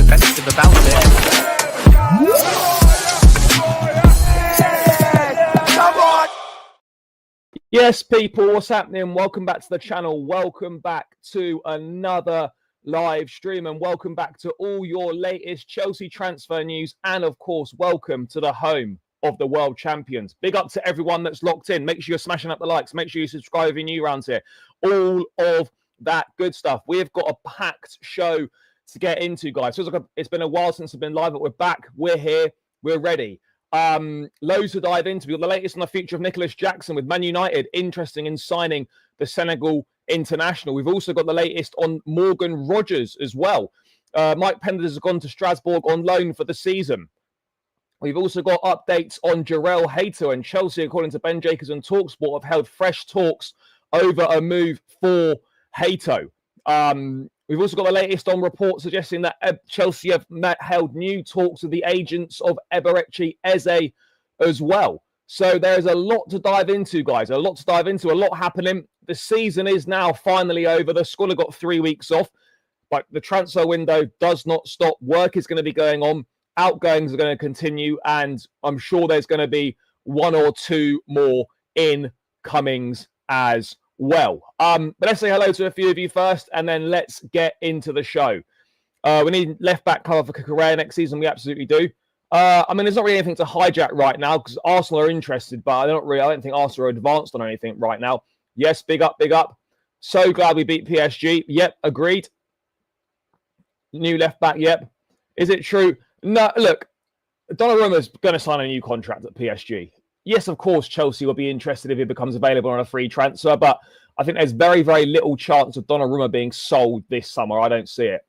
festive about it. Yes, people, what's happening? Welcome back to the channel. Welcome back to another live stream, and welcome back to all your latest Chelsea transfer news. And of course, welcome to the home of the world champions. Big up to everyone that's locked in. Make sure you're smashing up the likes. Make sure you subscribe if you're new around here. All of that good stuff. We've got a packed show to get into, guys. Feels like it's been a while since I've been live, but we're back. We're here. We're ready. Loads to dive into. We've got the latest on the future of Nicolas Jackson with Man United, interesting in signing the Senegal international. We've also got the latest on Morgan Rogers as well. Mike Penders has gone to Strasbourg on loan for the season. We've also got updates on Jorrel Hato, and Chelsea, according to Ben Jacobs and TalkSport, have held fresh talks over a move for Hato. We've also got the latest on reports suggesting that Chelsea have held new talks with the agents of Eberechi Eze as well. So there's a lot to dive into, guys. A lot to dive into, a lot happening. The season is now finally over. The squad have got 3 weeks off, but the transfer window does not stop. Work is going to be going on. Outgoings are going to continue, and I'm sure there's going to be one or two more incomings as well. But let's say hello to a few of you first, and then let's get into the show. We need left back cover for Correa next season. We absolutely do. I mean, there's not really anything to hijack right now because Arsenal are interested, but I don't think Arsenal are advanced on anything right now. Yes, big up, big up. So glad we beat PSG. Yep, agreed. New left back. Yep. Is it true? No. Look, Donnarumma's going to sign a new contract at PSG. Yes, of course, Chelsea will be interested if he becomes available on a free transfer, but I think there's very, very little chance of Donnarumma being sold this summer. I don't see it.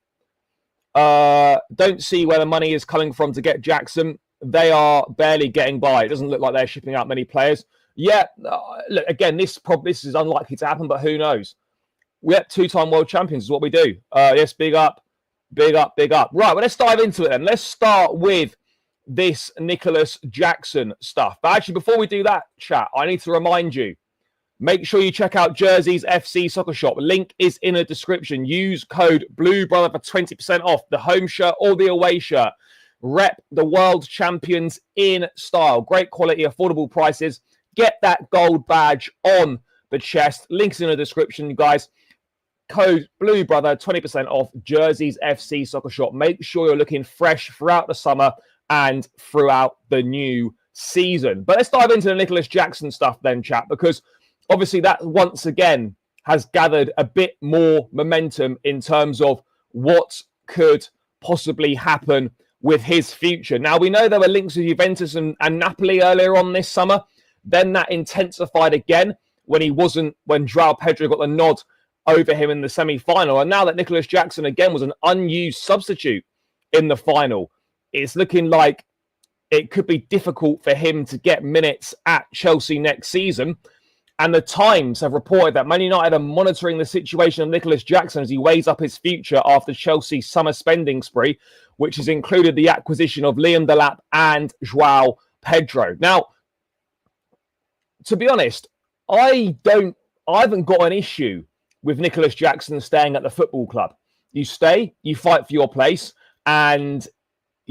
Don't see where the money is coming from to get Jackson. They are barely getting by. It doesn't look like they're shipping out many players. Yeah, look, again, this is unlikely to happen, but who knows? We're two-time world champions is what we do. Yes, big up, big up, big up. Right, well, let's dive into it then. Let's start with this Nicolas Jackson stuff. But actually, before we do that, chat, I need to remind you, make sure you check out Jersey's FC Soccer Shop. Link is in the description. Use code BLUEBROTHER for 20% off the home shirt or the away shirt. Rep the world champions in style. Great quality, affordable prices. Get that gold badge on the chest. Links in the description, you guys. Code BLUEBROTHER, 20% off Jersey's FC Soccer Shop. Make sure you're looking fresh throughout the summer and throughout the new season. But let's dive into the Nicolas Jackson stuff then, chat, because obviously that once again has gathered a bit more momentum in terms of what could possibly happen with his future. Now, we know there were links with Juventus and Napoli earlier on this summer. Then that intensified again when João Pedro got the nod over him in the semi-final. And now that Nicolas Jackson again was an unused substitute in the final, it's looking like it could be difficult for him to get minutes at Chelsea next season. And the Times have reported that Man United are monitoring the situation of Nicolas Jackson as he weighs up his future after Chelsea's summer spending spree, which has included the acquisition of Liam Delap and João Pedro. Now, to be honest, I haven't got an issue with Nicolas Jackson staying at the football club. You stay, you fight for your place, and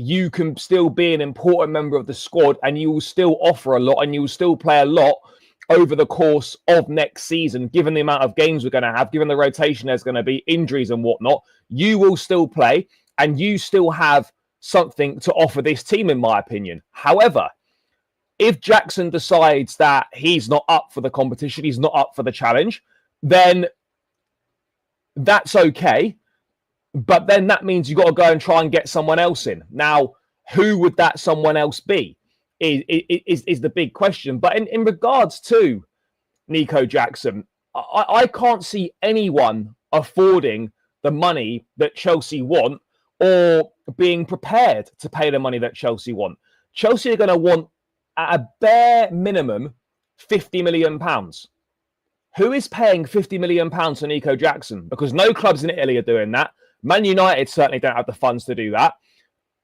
you can still be an important member of the squad, and you will still offer a lot, and you will still play a lot over the course of next season, given the amount of games we're going to have, given the rotation there's going to be, injuries and whatnot. You will still play, and you still have something to offer this team, in my opinion. However, if Jackson decides that he's not up for the competition, he's not up for the challenge, then that's okay. But then that means you've got to go and try and get someone else in. Now, who would that someone else be is the big question. But in regards to Nico Jackson, I can't see anyone affording the money that Chelsea want or being prepared to pay the money that Chelsea want. Chelsea are going to want, at a bare minimum, £50 million. Who is paying £50 million to Nico Jackson? Because no clubs in Italy are doing that. Man United certainly don't have the funds to do that.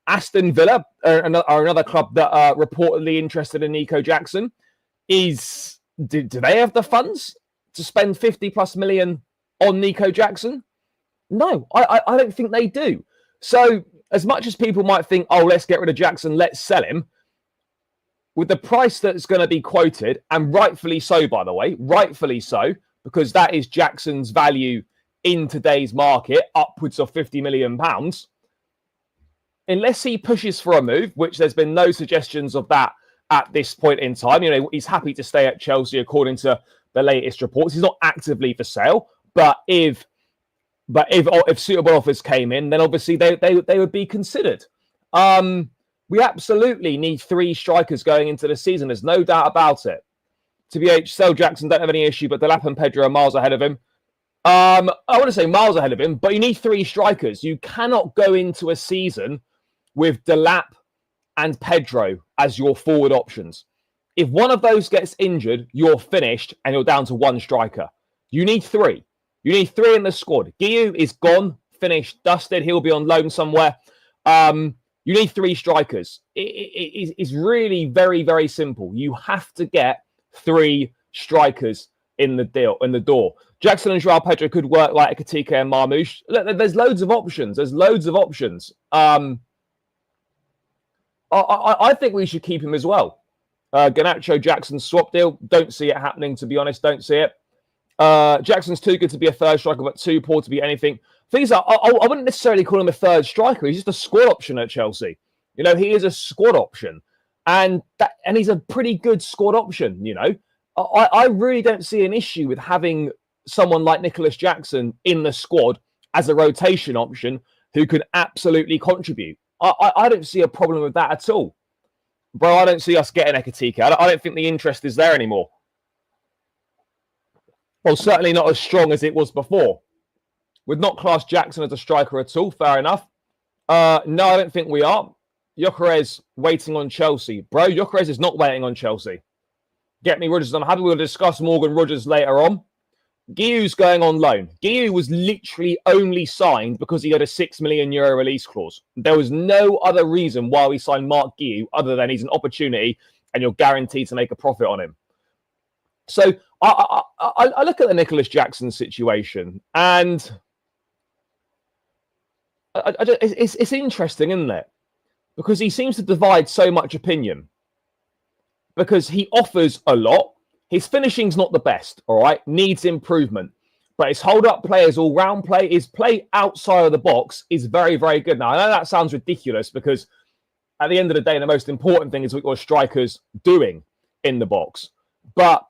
Aston Villa are another club that are reportedly interested in Nico Jackson. Do they have the funds to spend 50 plus million on Nico Jackson? No, I don't think they do. So as much as people might think, oh, let's get rid of Jackson, let's sell him, with the price that's going to be quoted, and rightfully so, by the way, rightfully so, because that is Jackson's value in today's market, upwards of £50 million. Unless he pushes for a move, which there's been no suggestions of that at this point in time. You know, he's happy to stay at Chelsea according to the latest reports. He's not actively for sale, but if suitable offers came in, then obviously they would be considered. We absolutely need 3 strikers going into the season. There's no doubt about it. TBH, sell Jackson, don't have any issue, but Delap and Pedro are miles ahead of him. I want to say miles ahead of him, but you need 3 strikers. You cannot go into a season with Delap and Pedro as your forward options. If one of those gets injured, you're finished and you're down to 1 striker. You need 3. You need 3 in the squad. Guiu is gone, finished, dusted. He'll be on loan somewhere. You need 3 strikers. It's really very, very simple. You have to get 3 strikers in the door. Jackson and Joao Pedro could work like Ekitike and Marmoush. Look, there's loads of options. I think we should keep him as well. Garnacho Jackson swap deal. Don't see it happening, to be honest. Don't see it. Jackson's too good to be a third striker, but too poor to be anything. Things are, I wouldn't necessarily call him a third striker. He's just a squad option at Chelsea. You know, he is a squad option, and he's a pretty good squad option. You know, I really don't see an issue with having someone like Nicolas Jackson in the squad as a rotation option who can absolutely contribute. I don't see a problem with that at all. Bro, I don't see us getting Ekitike. I don't think the interest is there anymore. Well, certainly not as strong as it was before. Would not class Jackson as a striker at all. Fair enough. No, I don't think we are. Gyökeres waiting on Chelsea. Bro, Gyökeres is not waiting on Chelsea. Get me Rodgers. I'm happy we'll discuss Morgan Rodgers later on. Guiu's going on loan. Guiu was literally only signed because he had a €6 million release clause. There was no other reason why we signed Mark Guiu other than he's an opportunity and you're guaranteed to make a profit on him. So I look at the Nicolas Jackson situation, and it's interesting, isn't it? Because he seems to divide so much opinion. Because he offers a lot. His finishing's not the best, all right? Needs improvement. But his hold-up play, his all-round play, his play outside of the box is very, very good. Now, I know that sounds ridiculous because at the end of the day, the most important thing is what your striker's doing in the box. But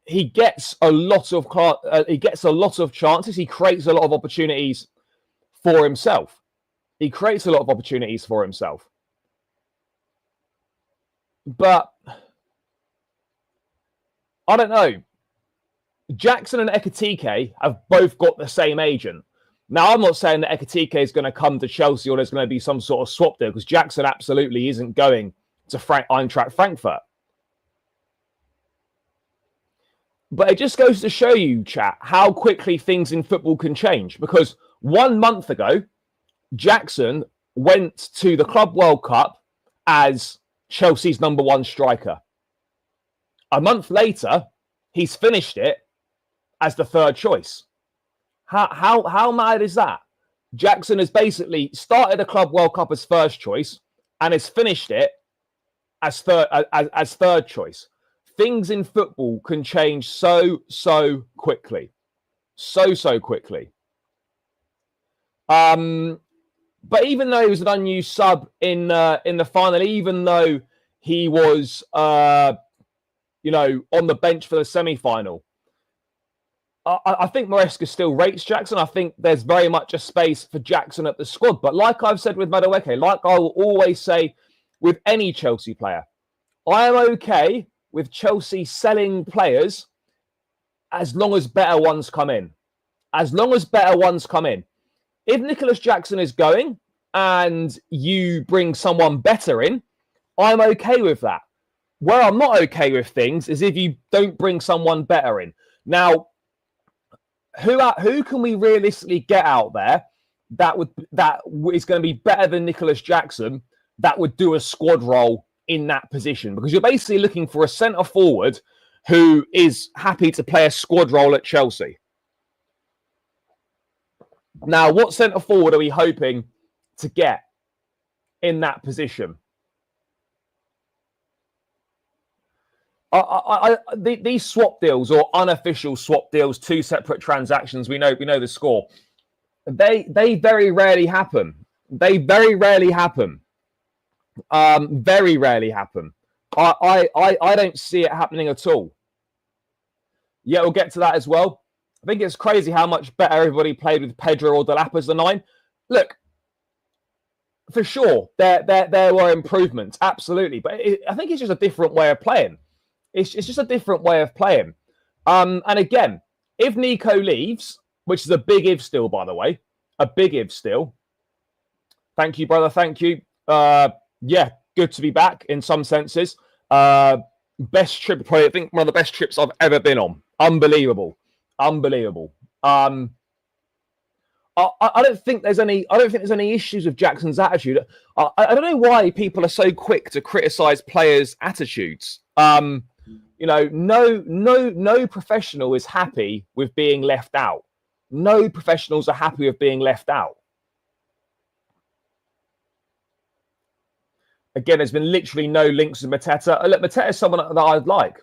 he gets a lot of chances. He creates a lot of opportunities for himself. But I don't know. Jackson and Ekitike have both got the same agent. Now, I'm not saying that Ekitike is going to come to Chelsea or there's going to be some sort of swap deal, because Jackson absolutely isn't going to Eintracht Frankfurt. But it just goes to show you, chat, how quickly things in football can change. Because 1 month ago, Jackson went to the Club World Cup as Chelsea's #1 striker. A month later, he's finished it as the 3rd choice. How mad is that? Jackson has basically started the Club World Cup as 1st choice and has finished it as 3rd choice. Things in football can change so quickly. So quickly. But even though he was an unused sub in the final, even though he was on the bench for the semi-final, I think Maresca still rates Jackson. I think there's very much a space for Jackson at the squad. But like I've said with Madueke, like I will always say with any Chelsea player, I am okay with Chelsea selling players as long as better ones come in. If Nicolas Jackson is going and you bring someone better in, I'm okay with that. Where I'm not okay with things is if you don't bring someone better in. Now, who can we realistically get out there that is going to be better than Nicolas Jackson that would do a squad role in that position? Because you're basically looking for a centre forward who is happy to play a squad role at Chelsea. Now, what centre forward are we hoping to get in that position. These swap deals or unofficial swap deals, 2 separate transactions, we know the score. They very rarely happen. They very rarely happen. Very rarely happen. I don't see it happening at all. Yeah, we'll get to that as well. I think it's crazy how much better everybody played with Pedro or Delap as the 9. Look, for sure, there were improvements, absolutely. But I think it's just a different way of playing. It's just a different way of playing. And again, if Nico leaves, which is a big if still, by the way, a big if still. Thank you, brother. Thank you. Yeah, good to be back in some senses. Best trip, probably I think one of the best trips I've ever been on. Unbelievable. Unbelievable. I don't think there's any. I don't think there's any issues with Jackson's attitude. I don't know why people are so quick to criticize players' attitudes. You know, no professional is happy with being left out. No professionals are happy with being left out. Again, there's been literally no links with Mateta. Look, Mateta is someone that I'd like.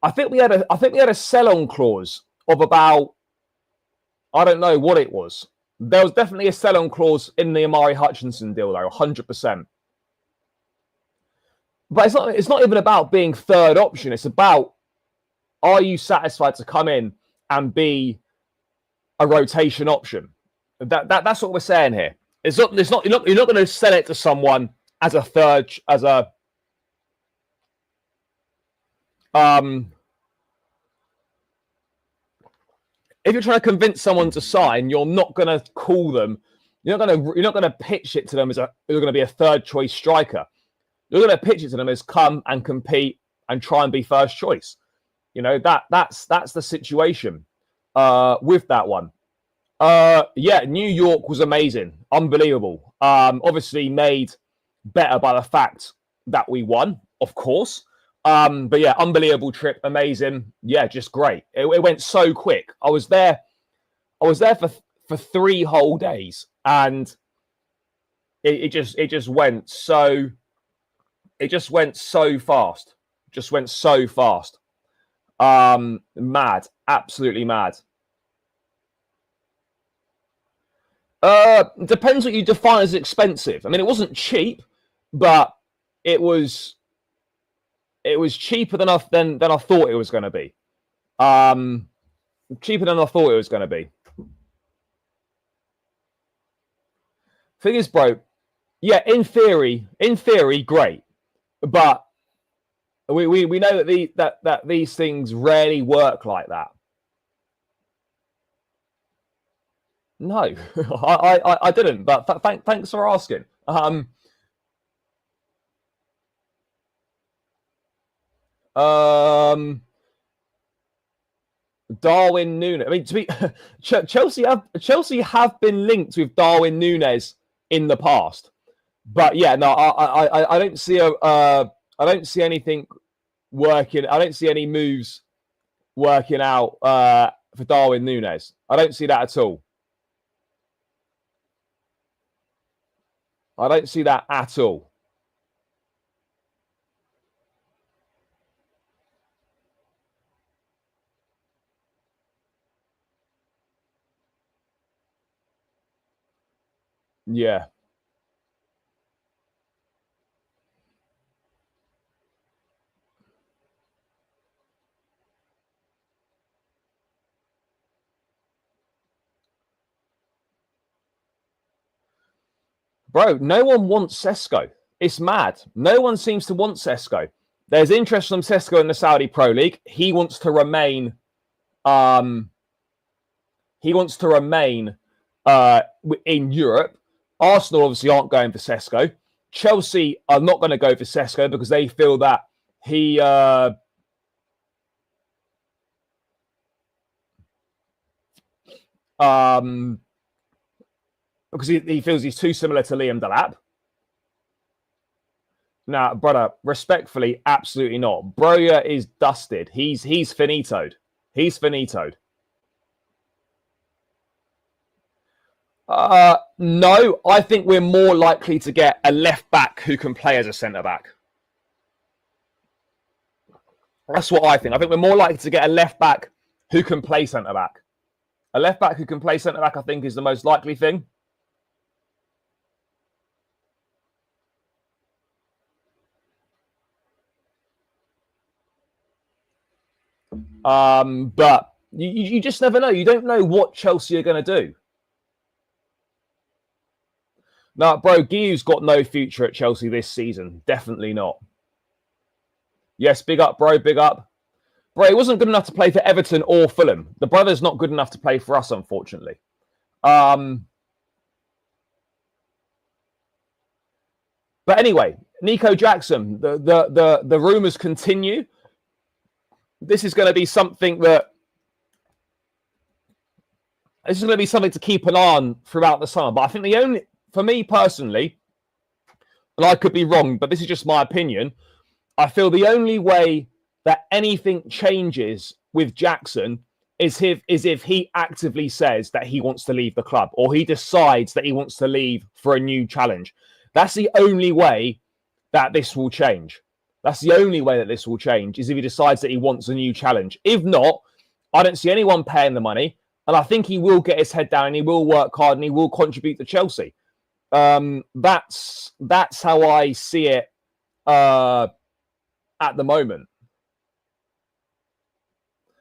I think we had a sell-on clause of about, I don't know what it was. There was definitely a sell-on clause in the Amari Hutchinson deal, though, 100%. But it's not even about being third option. It's about, are you satisfied to come in and be a rotation option? That's what we're saying here. You're not going to sell it to someone as a third, as a if you're trying to convince someone to sign, you're not going to call them. You're not going to pitch it to them as you're going to be a third choice striker. You're going to pitch it to them as come and compete and try and be first choice. You know, that's the situation with that one. Yeah, New York was amazing, unbelievable. Obviously made better by the fact that we won, of course. But yeah, unbelievable trip, amazing. Yeah, just great. It went so quick. I was there for 3 whole days, and it just went so fast. Just went so fast. Mad, absolutely mad. Depends what you define as expensive. I mean, it wasn't cheap, but it was cheaper than I thought it was going to be. Cheaper than I thought it was going to be. Thing is, bro, yeah, in theory, great, but we know that these things rarely work like that. No, I didn't, but thanks for asking. Darwin Núñez. I mean, to be Chelsea have been linked with Darwin Núñez in the past, but yeah, no, I don't see I don't see anything working. I don't see any moves working out for Darwin Núñez. I don't see that at all. I don't see that at all. Yeah. Bro, no one wants Sesko. It's mad. No one seems to want Sesko. There's interest from Sesko in the Saudi Pro League. He wants to remain. He wants to remain in Europe. Arsenal obviously aren't going for Sesko. Chelsea are not going to go for Sesko because they feel that he because he feels he's too similar to Liam Delap. Now, brother, respectfully, absolutely not. Broja is dusted. He's finitoed. He's finitoed. No, I think we're more likely to get a left back who can play as a centre back. That's what I think. I think we're more likely to get a left back who can play centre back. A left back who can play centre back, I think, is the most likely thing. But you just never know. You don't know what Chelsea are going to do. No, bro, Guiu's got no future at Chelsea this season. Definitely not. Yes, big up, bro, big up. Bro, he wasn't good enough to play for Everton or Fulham. The brother's not good enough to play for us, unfortunately. But anyway, Nico Jackson, the rumours continue. This is going to be something to keep an eye on throughout the summer. But I think for me personally, and I could be wrong, but this is just my opinion, I feel the only way that anything changes with Jackson is if he actively says that he wants to leave the club, or he decides that he wants to leave for a new challenge. That's the only way that this will change. That's the only way that this will change, is if he decides that he wants a new challenge. If not, I don't see anyone paying the money, and I think he will get his head down and he will work hard and he will contribute to Chelsea. That's how I see it at the moment.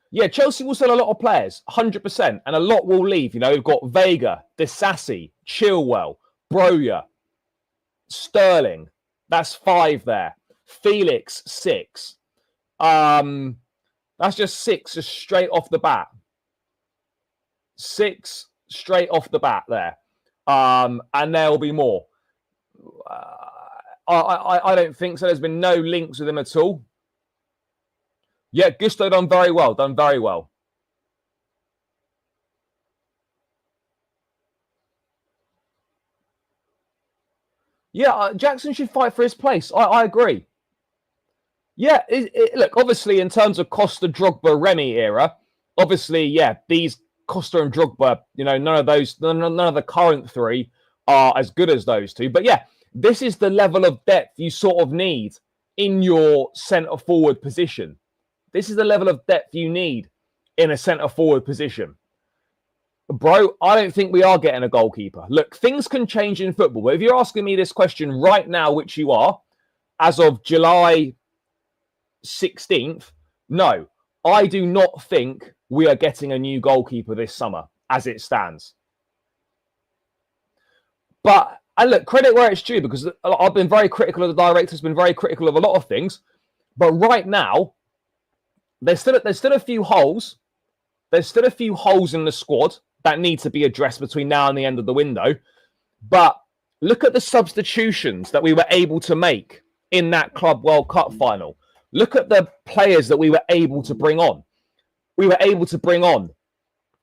Yeah, Chelsea will sell a lot of players, 100%, and a lot will leave. You know, we've got Vega, Disasi, Chilwell, Broja, Sterling. That's 5 there. Felix, 6. That's just 6, just straight off the bat. 6 straight off the bat there. And there will be more. I don't think so. There's been no links with him at all. Yeah, Gusto done very well. Done very well. Yeah, Jackson should fight for his place. I agree. Yeah, look, obviously, in terms of Costa, Drogba, Remy era, obviously, yeah, these Costa and Drogba, you know, none of the current 3 are as good as those 2. But yeah, this is the level of depth you sort of need in your centre forward position. This is the level of depth you need in a centre forward position. Bro, I don't think we are getting a goalkeeper. Look, things can change in football. But if you're asking me this question right now, which you are, as of July 16th, no, I do not think we are getting a new goalkeeper this summer as it stands. But, and look, credit where it's due, because I've been very critical of the directors, been very critical of a lot of things. But right now, there's still a few holes. There's still a few holes in the squad that need to be addressed between now and the end of the window. But look at the substitutions that we were able to make in that Club World Cup final. Look at the players that we were able to bring on. We were able to bring on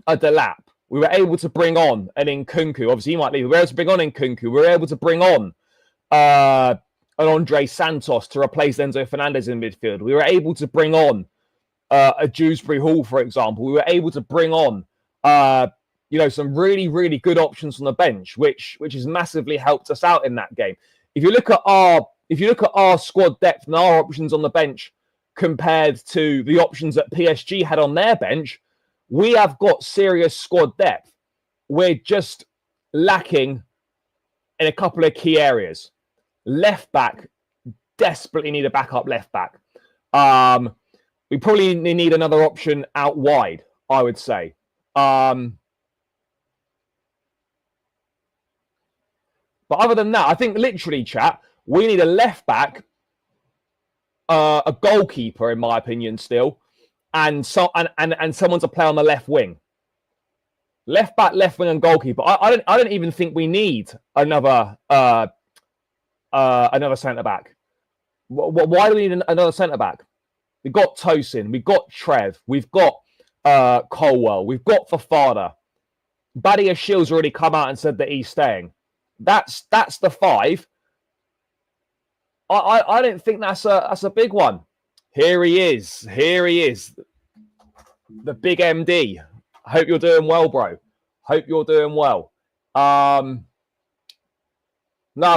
a Delap. We were able to bring on an Nkunku. Obviously, he might leave. We were able to bring on Nkunku. We were able to bring on an Andre Santos to replace Enzo Fernandez in midfield. We were able to bring on a Dewsbury Hall, for example. We were able to bring on, some really, really good options on the bench, which has massively helped us out in that game. If you look at our squad depth and our options on the bench compared to the options that PSG had on their bench, we have got serious squad depth. We're just lacking in a couple of key areas. Left back, desperately need a backup left back. We probably need another option out wide, I would say. But other than that, I think literally, chat, we need a left back, a goalkeeper, in my opinion, still, and someone to play on the left wing. Left back, left wing, and goalkeeper. I don't even think we need another centre back. Why do we need another centre back? We've got Tosin, we've got Trev, we've got Colwell, we've got Fafana. Badia Shield's already come out and said that he's staying. That's the 5. I don't think that's a big one. Here he is. The big MD. Hope you're doing well, bro. Hope you're doing well. Nah,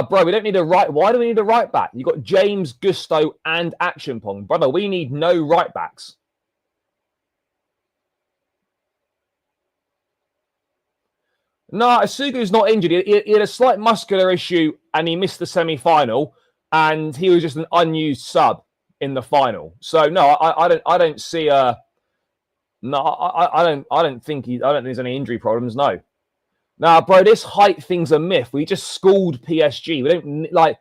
bro, we don't need a right. Why do we need a right back? You got James, Gusto, and Action-Pong, brother. We need no right backs. No, Asugu's not injured. He had a slight muscular issue and he missed the semi-final, and he was just an unused sub in the final. So no, I don't see I don't think there's any injury problems. No. Nah, bro, this height thing's a myth. We just schooled PSG. We don't like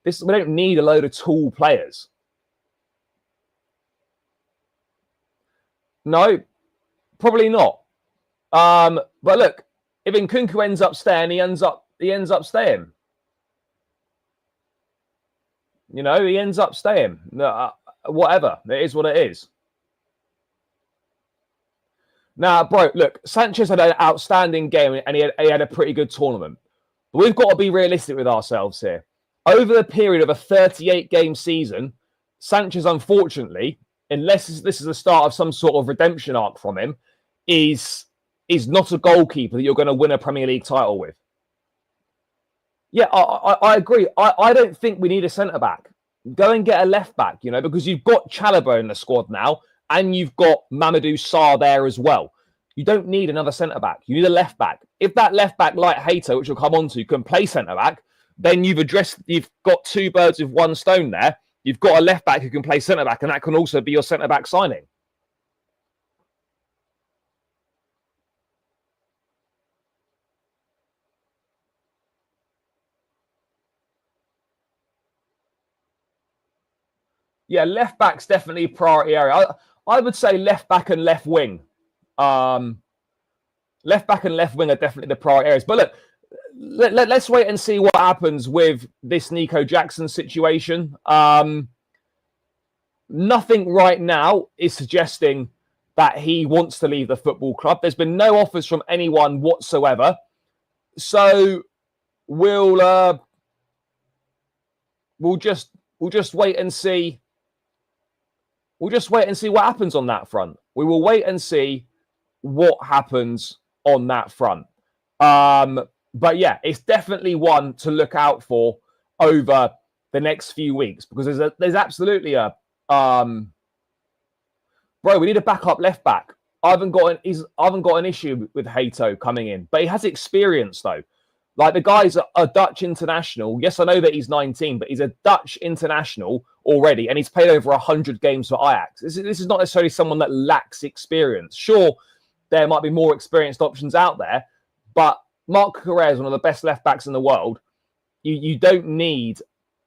this. We don't need a load of tall players. No, probably not. But look, if Nkunku ends up staying, he ends up staying. You know, he ends up staying. Whatever. It is what it is. Now, bro, look, Sanchez had an outstanding game and he had a pretty good tournament. But we've got to be realistic with ourselves here. Over the period of a 38-game season, Sanchez, unfortunately, unless this is the start of some sort of redemption arc from him, is not a goalkeeper that you're going to win a Premier League title with. Yeah, I agree. I don't think we need a centre-back. Go and get a left-back, you know, because you've got Chalobah in the squad now, and you've got Mamadou Sarr there as well. You don't need another centre-back. You need a left-back. If that left-back, like Hato, which we'll come on to, can play centre-back, then you've got two birds with one stone there. You've got a left-back who can play centre-back, and that can also be your centre-back signing. Yeah, left-back's definitely a priority area. I would say left-back and left wing. Left-back and left wing are definitely the priority areas. But look, let's wait and see what happens with this Nico Jackson situation. Nothing right now is suggesting that he wants to leave the football club. There's been no offers from anyone whatsoever. So we'll just wait and see. We'll just wait and see what happens on that front. We will wait and see what happens on that front. But yeah, it's definitely one to look out for over the next few weeks, because there's absolutely a bro. We need a backup left back. I haven't got an issue with Hato coming in, but he has experience though. Like, the guy's a Dutch international. Yes, I know that he's 19, but he's a Dutch international already, and he's played over 100 games for Ajax. This is not necessarily someone that lacks experience. Sure, there might be more experienced options out there, but Marc Correa is one of the best left backs in the world. You don't need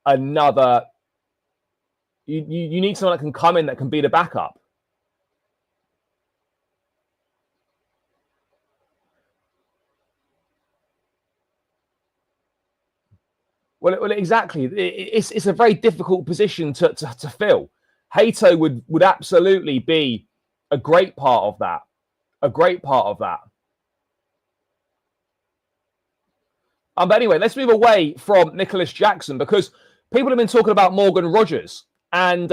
another. You need someone that can come in that can be the backup. Well, exactly. It's a very difficult position to fill. Hato would absolutely be a great part of that. A great part of that. But anyway, let's move away from Nicolas Jackson, because people have been talking about Morgan Rogers. And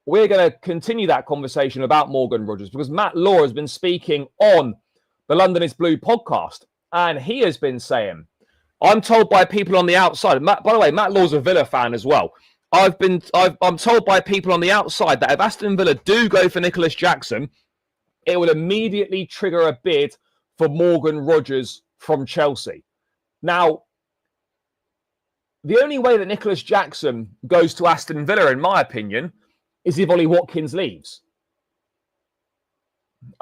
we're going to continue that conversation about Morgan Rogers, because Matt Law has been speaking on the London is Blue podcast. And he has been saying, I'm told by people on the outside. By the way, Matt Law's a Villa fan as well. I'm told by people on the outside that if Aston Villa do go for Nicolas Jackson, it will immediately trigger a bid for Morgan Rogers from Chelsea. Now, the only way that Nicolas Jackson goes to Aston Villa, in my opinion, is if Ollie Watkins leaves. If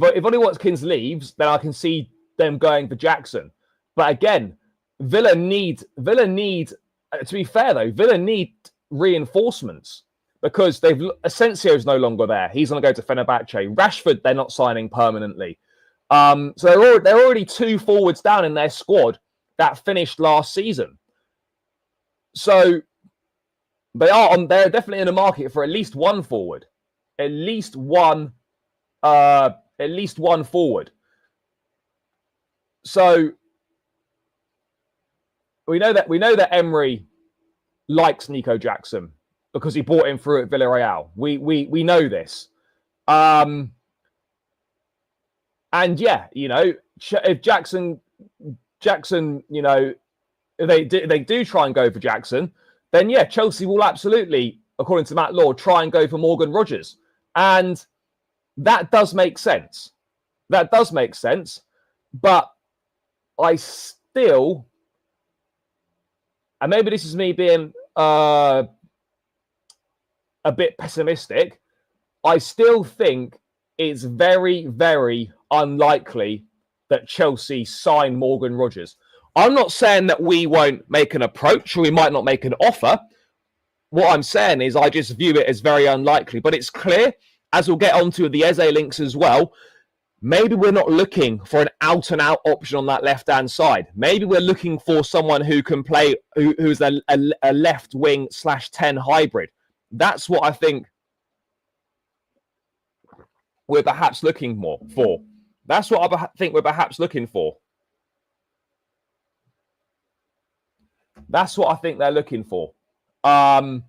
Ollie Watkins leaves, then I can see them going for Jackson. But again, Villa need, to be fair though, Villa need reinforcements, because Asensio's no longer there. He's going to go to Fenerbahce. Rashford, they're not signing permanently. So they're already two forwards down in their squad that finished last season. So they're definitely in the market for at least one forward. At least one forward. So we know that Emery likes Nico Jackson because he bought him through at Villarreal. We know this. And yeah, if Jackson, if they do try and go for Jackson, then yeah, Chelsea will absolutely, according to Matt Law, try and go for Morgan Rogers. And that does make sense. That does make sense. But I still, and maybe this is me being a bit pessimistic, I still think it's very, very unlikely that Chelsea sign Morgan Rogers. I'm not saying that we won't make an approach or we might not make an offer. What I'm saying is I just view it as very unlikely. But it's clear, as we'll get onto the Eze links as well, maybe we're not looking for an out-and-out option on that left-hand side. Maybe we're looking for someone who can play, who's a left wing /10 hybrid. That's what I think we're perhaps looking for. That's what I think we're perhaps looking for. That's what I think they're looking for. But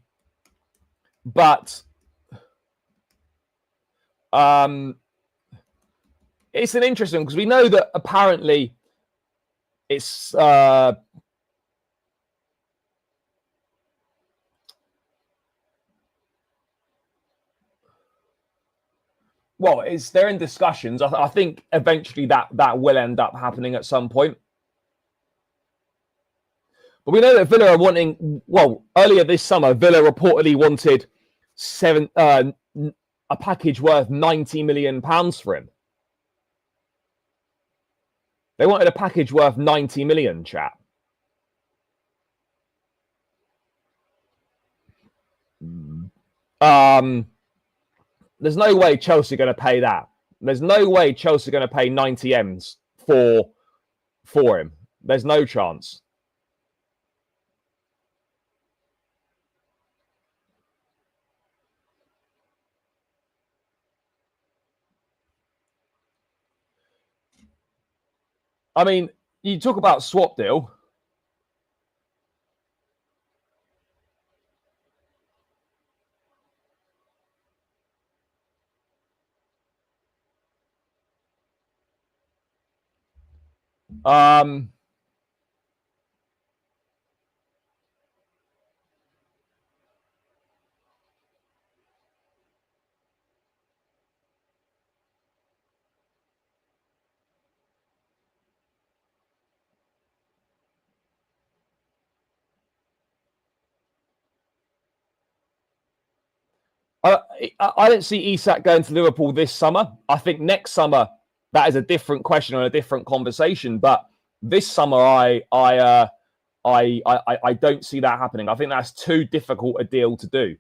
it's an interesting, because we know that apparently it's they're in discussions. I think eventually that will end up happening at some point. But we know that Villa are wanting, earlier this summer, Villa reportedly wanted a package worth £90 million for him. They wanted a package worth 90 million, chat. There's no way Chelsea are going to pay that. There's no way Chelsea are going to pay 90 M's for him. There's no chance. I mean, you talk about swap deal. I don't see Isak going to Liverpool this summer. I think next summer that is a different question and a different conversation. But this summer, I don't see that happening. I think that's too difficult a deal to do.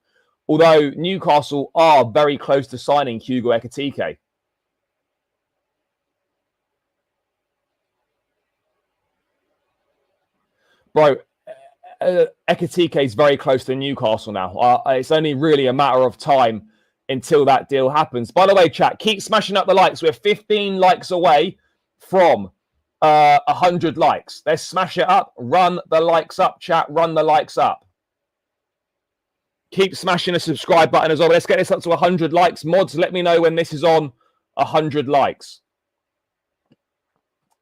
Although Newcastle are very close to signing Hugo Ekitike. Bro, Ekitike is very close to Newcastle now. It's only really a matter of time until that deal happens. By the way, chat, keep smashing up the likes. We're 15 likes away from 100 likes. Let's smash it up. Run the likes up, chat. Run the likes up. Keep smashing the subscribe button as well. Let's get this up to 100 likes. Mods, let me know when this is on 100 likes.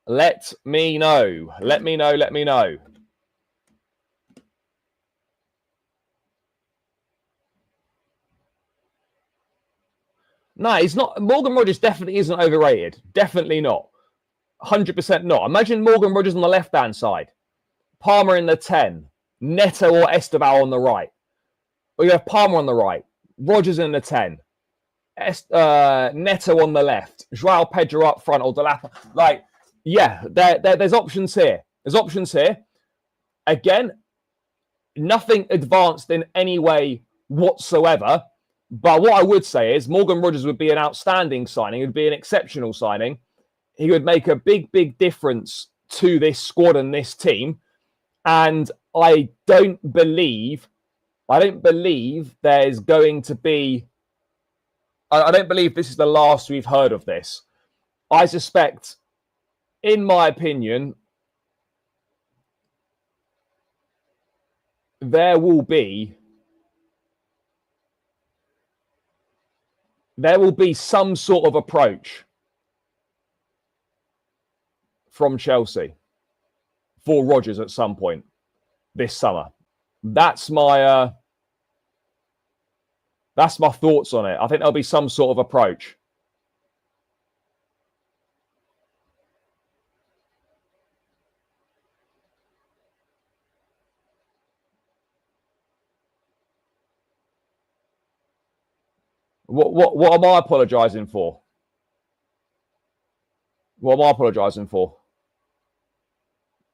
Let me know. Let me know. Let me know. No, he's not. Morgan Rogers definitely isn't overrated. Definitely not. 100% not. Imagine Morgan Rogers on the left-hand side. Palmer in the 10. Neto or Esteban on the right. Or you have Palmer on the right. Rogers in the 10. Neto on the left. Joao Pedro up front or Delapa. Like, yeah, there's options here. There's options here. Again, nothing advanced in any way whatsoever. But what I would say is Morgan Rogers would be an outstanding signing. It would be an exceptional signing. He would make a big, big difference to this squad and this team. And I don't believe there's going to be... I don't believe this is the last we've heard of this. I suspect, in my opinion, there will be some sort of approach from Chelsea for Rodgers at some point this summer. That's my thoughts on it. I think there'll be some sort of approach. What am I apologising for? What am I apologising for?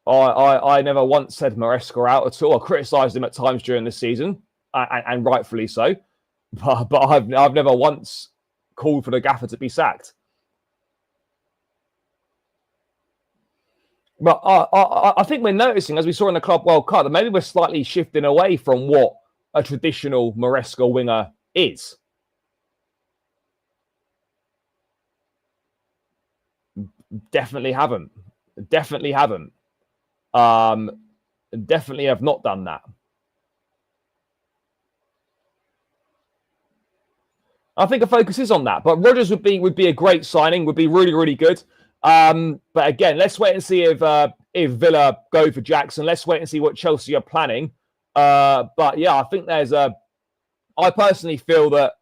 I never once said Maresca out at all. I criticised him at times during the season, and rightfully so. But I've never once called for the gaffer to be sacked. But I think we're noticing, as we saw in the Club World Cup, that maybe we're slightly shifting away from what a traditional Maresca winger is. Definitely haven't. Definitely haven't. Definitely have not done that. I think the focus is on that. But Rodgers would be a great signing. Would be really, really good. But again, let's wait and see if Villa go for Jackson. Let's wait and see what Chelsea are planning. But yeah, I think I personally feel that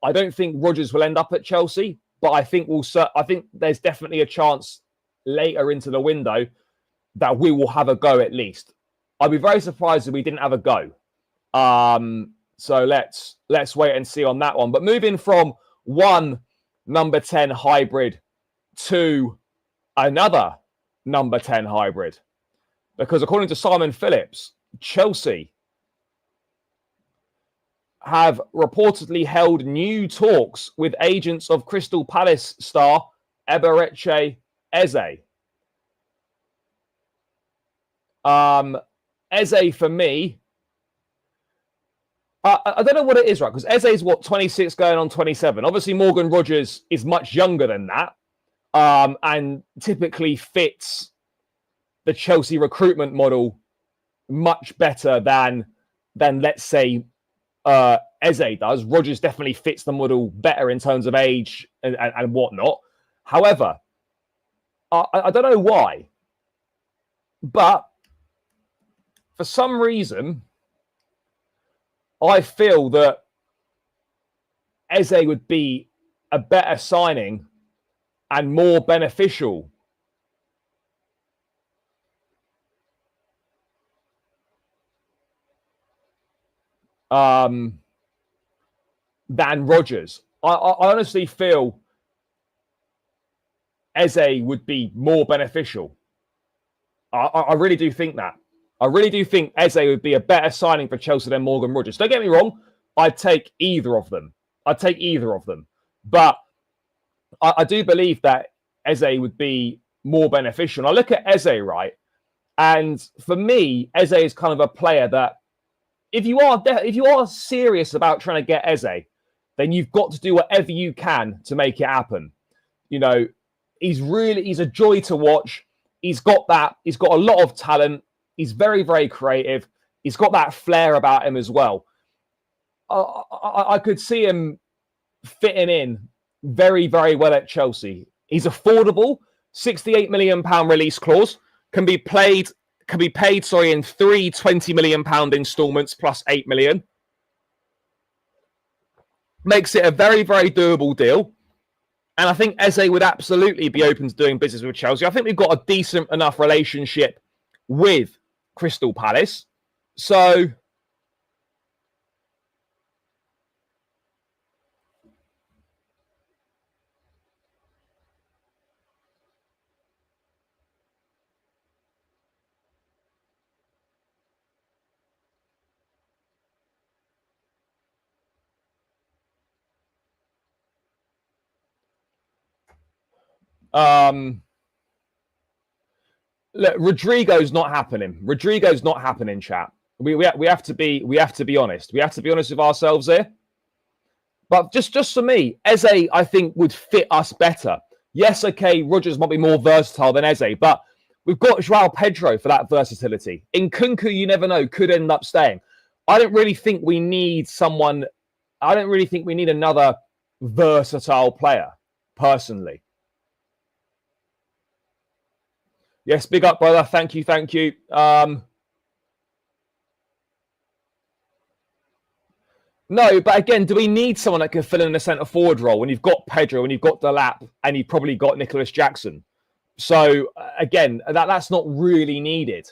I don't think Rodgers will end up at Chelsea, but I think there's definitely a chance later into the window that we will have a go at least. I'd be very surprised if we didn't have a go. So let's wait and see on that one. But moving from one number 10 hybrid to another number 10 hybrid, because according to Simon Phillips, Chelsea have reportedly held new talks with agents of Crystal Palace star Eberechi Eze. Eze, for me, I don't know what it is, right? Because Eze is 26 going on 27. Obviously, Morgan Rodgers is much younger than that, and typically fits the Chelsea recruitment model much better than let's say Eze does. Rodgers definitely fits the model better in terms of age and whatnot. However, I don't know why, but for some reason, I feel that Eze would be a better signing and more beneficial than Rodgers. I honestly feel Eze would be more beneficial. I really do think that. I really do think Eze would be a better signing for Chelsea than Morgan Rodgers. Don't get me wrong. I'd take either of them. But I do believe that Eze would be more beneficial. And I look at Eze, right? And for me, Eze is kind of a player that if you are serious about trying to get Eze, then you've got to do whatever you can to make it happen. You know, he's a joy to watch. He's got a lot of talent. He's very, very creative. He's got that flair about him as well. I could see him fitting in very, very well at Chelsea. He's affordable. £68 million release clause can be paid in three £20 million installments plus £8 million. Makes it a very, very doable deal. And I think Eze would absolutely be open to doing business with Chelsea. I think we've got a decent enough relationship with Crystal Palace. So look, Rodrigo's not happening. Chat. We have to be honest. We have to be honest with ourselves here. But just for me, Eze, I think, would fit us better. Yes, okay, Rodgers might be more versatile than Eze, but we've got João Pedro for that versatility. In Nkunku, you never know, could end up staying. I don't really think we need another versatile player, personally. Yes, big up, brother. Thank you, thank you. No, but again, do we need someone that can fill in a centre forward role when you've got Pedro, when you've got Delap, and you've probably got Nicolas Jackson? So again, that's not really needed.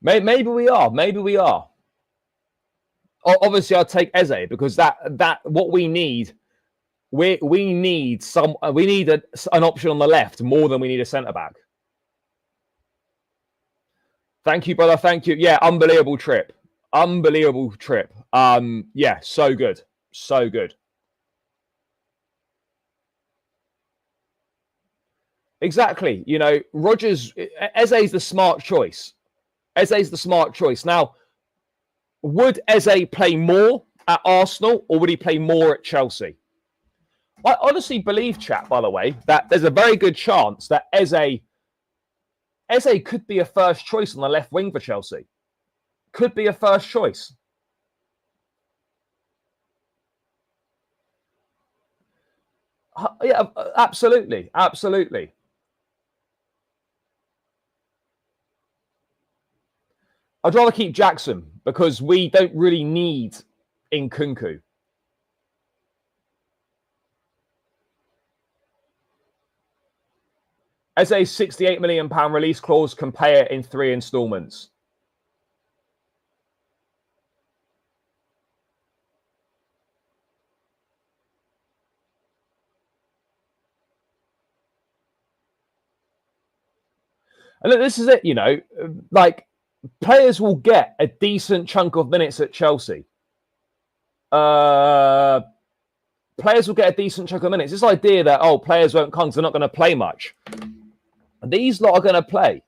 Maybe we are. Maybe we are. Obviously, I'll take Eze because that what we need. We need an option on the left more than we need a centre back. Thank you, brother. Thank you. Yeah, unbelievable trip. Unbelievable trip. Yeah, so good. So good. Exactly. You know, Eze's the smart choice. Eze's the smart choice. Now, would Eze play more at Arsenal or would he play more at Chelsea? I honestly believe, chat, by the way, that there's a very good chance that Eze could be a first choice on the left wing for Chelsea. Could be a first choice. Yeah, absolutely. Absolutely. I'd rather keep Jackson because we don't really need Nkunku. As a £68 million release clause, can pay it in 3 instalments. And look, this is it, you know, like players will get a decent chunk of minutes at Chelsea. Players will get a decent chunk of minutes. This idea that, players won't come because they're not going to play much. These lot are going to play.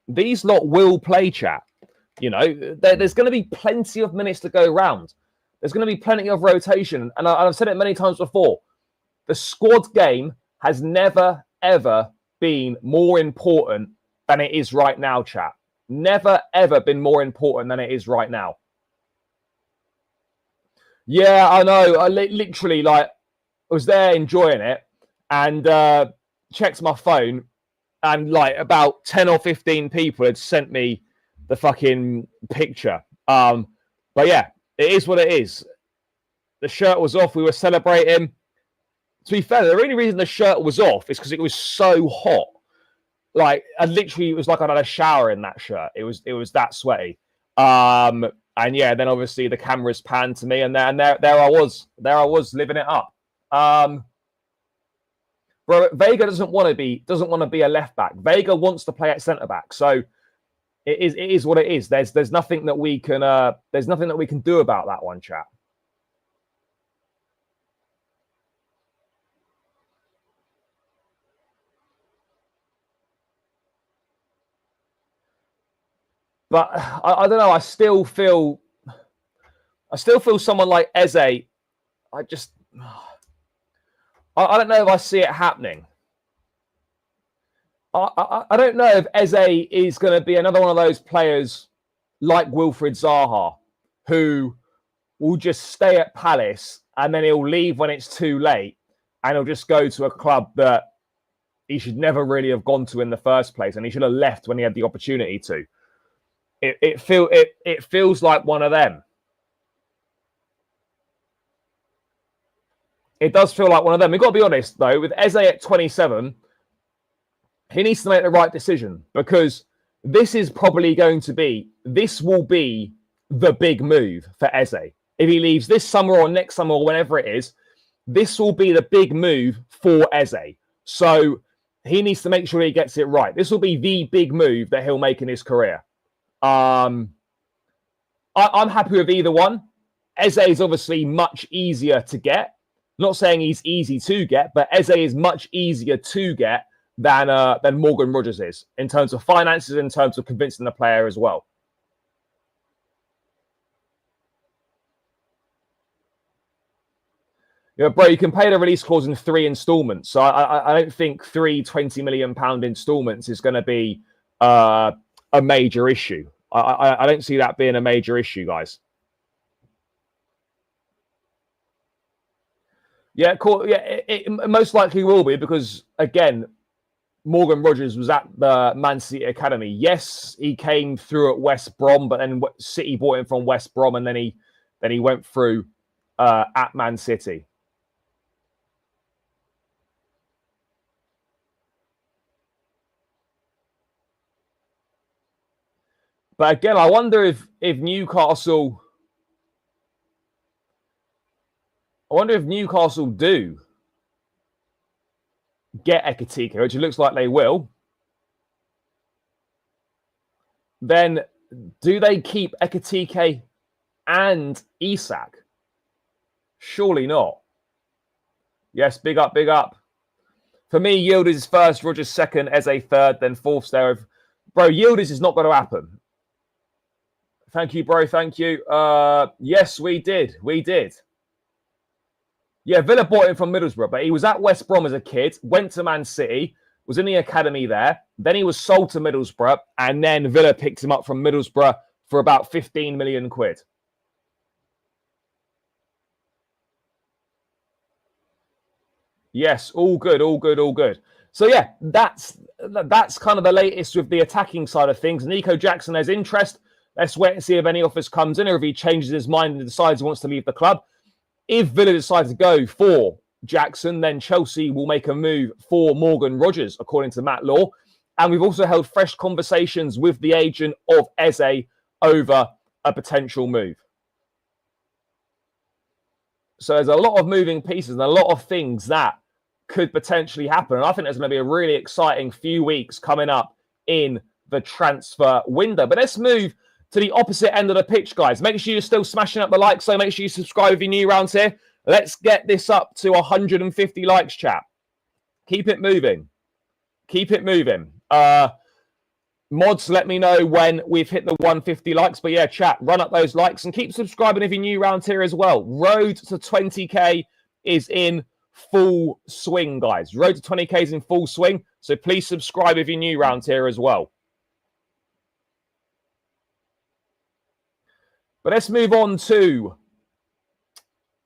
These lot will play, chat. You know, there's going to be plenty of minutes to go around. There's going to be plenty of rotation. And I've said it many times before. The squad game has never, ever been more important than it is right now, chat. Never, ever been more important than it is right now. Yeah, I know. I literally, was there enjoying it and checked my phone and, about 10 or 15 people had sent me the fucking picture. But, yeah, it is what it is. The shirt was off. We were celebrating. To be fair, the only reason the shirt was off is because it was so hot. It was like I had a shower in that shirt. It was that sweaty. And yeah, then obviously the cameras panned to me, and there I was living it up. Bro, Vega doesn't want to be a left back. Vega wants to play at centre back. So it is what it is. There's nothing that we can do about that one, chat. But I don't know. I still feel someone like Eze. I don't know if I see it happening. I don't know if Eze is going to be another one of those players like Wilfried Zaha, who will just stay at Palace and then he'll leave when it's too late and he'll just go to a club that he should never really have gone to in the first place, and he should have left when he had the opportunity to. It feels like one of them. It does feel like one of them. We've got to be honest, though, with Eze at 27, he needs to make the right decision because this will be the big move for Eze. If he leaves this summer or next summer or whenever it is, this will be the big move for Eze. So he needs to make sure he gets it right. This will be the big move that he'll make in his career. I'm happy with either one. Eze is obviously much easier to get. Not saying he's easy to get, but Eze is much easier to get than Morgan Rogers is in terms of finances, in terms of convincing the player as well. Yeah, bro, you can pay the release clause in 3 instalments. So I don't think 3 £20 million instalments is going to be a major issue. I don't see that being a major issue, guys. Yeah, cool. Yeah, it most likely will be because, again, Morgan Rogers was at the Man City Academy. Yes, he came through at West Brom, but then City bought him from West Brom, and then he went through at Man City. But again, I wonder if Newcastle do get Ekitike, which it looks like they will. Then do they keep Ekitike and Isak? Surely not. Yes, big up, big up. For me, Yildiz is first, Rogers second, Eze third, then fourth there. Bro, Yildiz is not going to happen. Thank you, bro. Thank you. Yes, we did. We did. Yeah, Villa bought him from Middlesbrough, but he was at West Brom as a kid, went to Man City, was in the academy there. Then he was sold to Middlesbrough, and then Villa picked him up from Middlesbrough for about 15 million quid. Yes, all good, all good, all good. So yeah, that's kind of the latest with the attacking side of things. Nico Jackson has interest. Let's wait and see if any offers comes in or if he changes his mind and decides he wants to leave the club. If Villa decides to go for Jackson, then Chelsea will make a move for Morgan Rogers, according to Matt Law. And we've also held fresh conversations with the agent of Eze over a potential move. So there's a lot of moving pieces and a lot of things that could potentially happen. And I think there's going to be a really exciting few weeks coming up in the transfer window. But let's move to the opposite end of the pitch, guys. Make sure you're still smashing up the likes, so make sure you subscribe if you're new around here. Let's get this up to 150 likes, chat. Keep it moving. Keep it moving. Mods, let me know when we've hit the 150 likes. But yeah, chat, run up those likes and keep subscribing if you're new around here as well. Road to 20k is in full swing, guys. Road to 20k is in full swing. So please subscribe if you're new around here as well. But let's move on to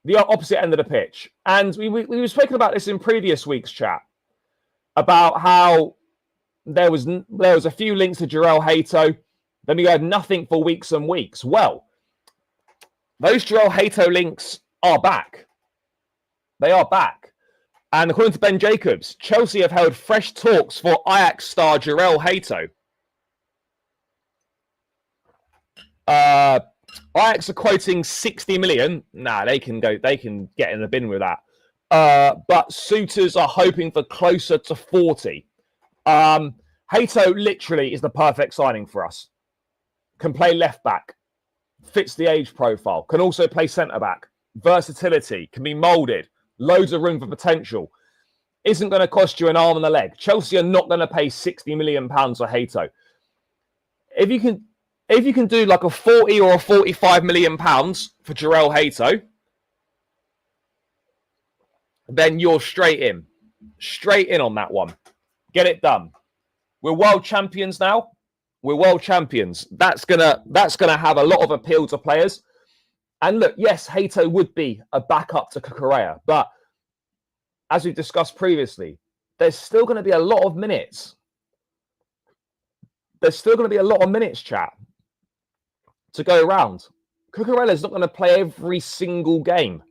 the opposite end of the pitch. And we were speaking about this in previous weeks, chat, about how there was a few links to Jorrel Hato. Then we had nothing for weeks and weeks. Well, those Jorrel Hato links are back. They are back. And according to Ben Jacobs, Chelsea have held fresh talks for Ajax star Jorrel Hato. Ajax are quoting 60 million. Nah, they can get in the bin with that. But suitors are hoping for closer to 40. Hato literally is the perfect signing for us. Can play left back, fits the age profile, can also play centre back, versatility, can be moulded, loads of room for potential. Isn't going to cost you an arm and a leg. Chelsea are not going to pay £60 million for Hato. If you can do like a 40 or a 45 million pounds for Jorrel Hato, then you're straight in on that one. Get it done. We're world champions now. We're world champions. That's gonna have a lot of appeal to players. And look, yes, Hato would be a backup to Cucurella, but as we've discussed previously, there's still going to be a lot of minutes. There's still going to be a lot of minutes, chat, to go around. Cucurella's not going to play every single game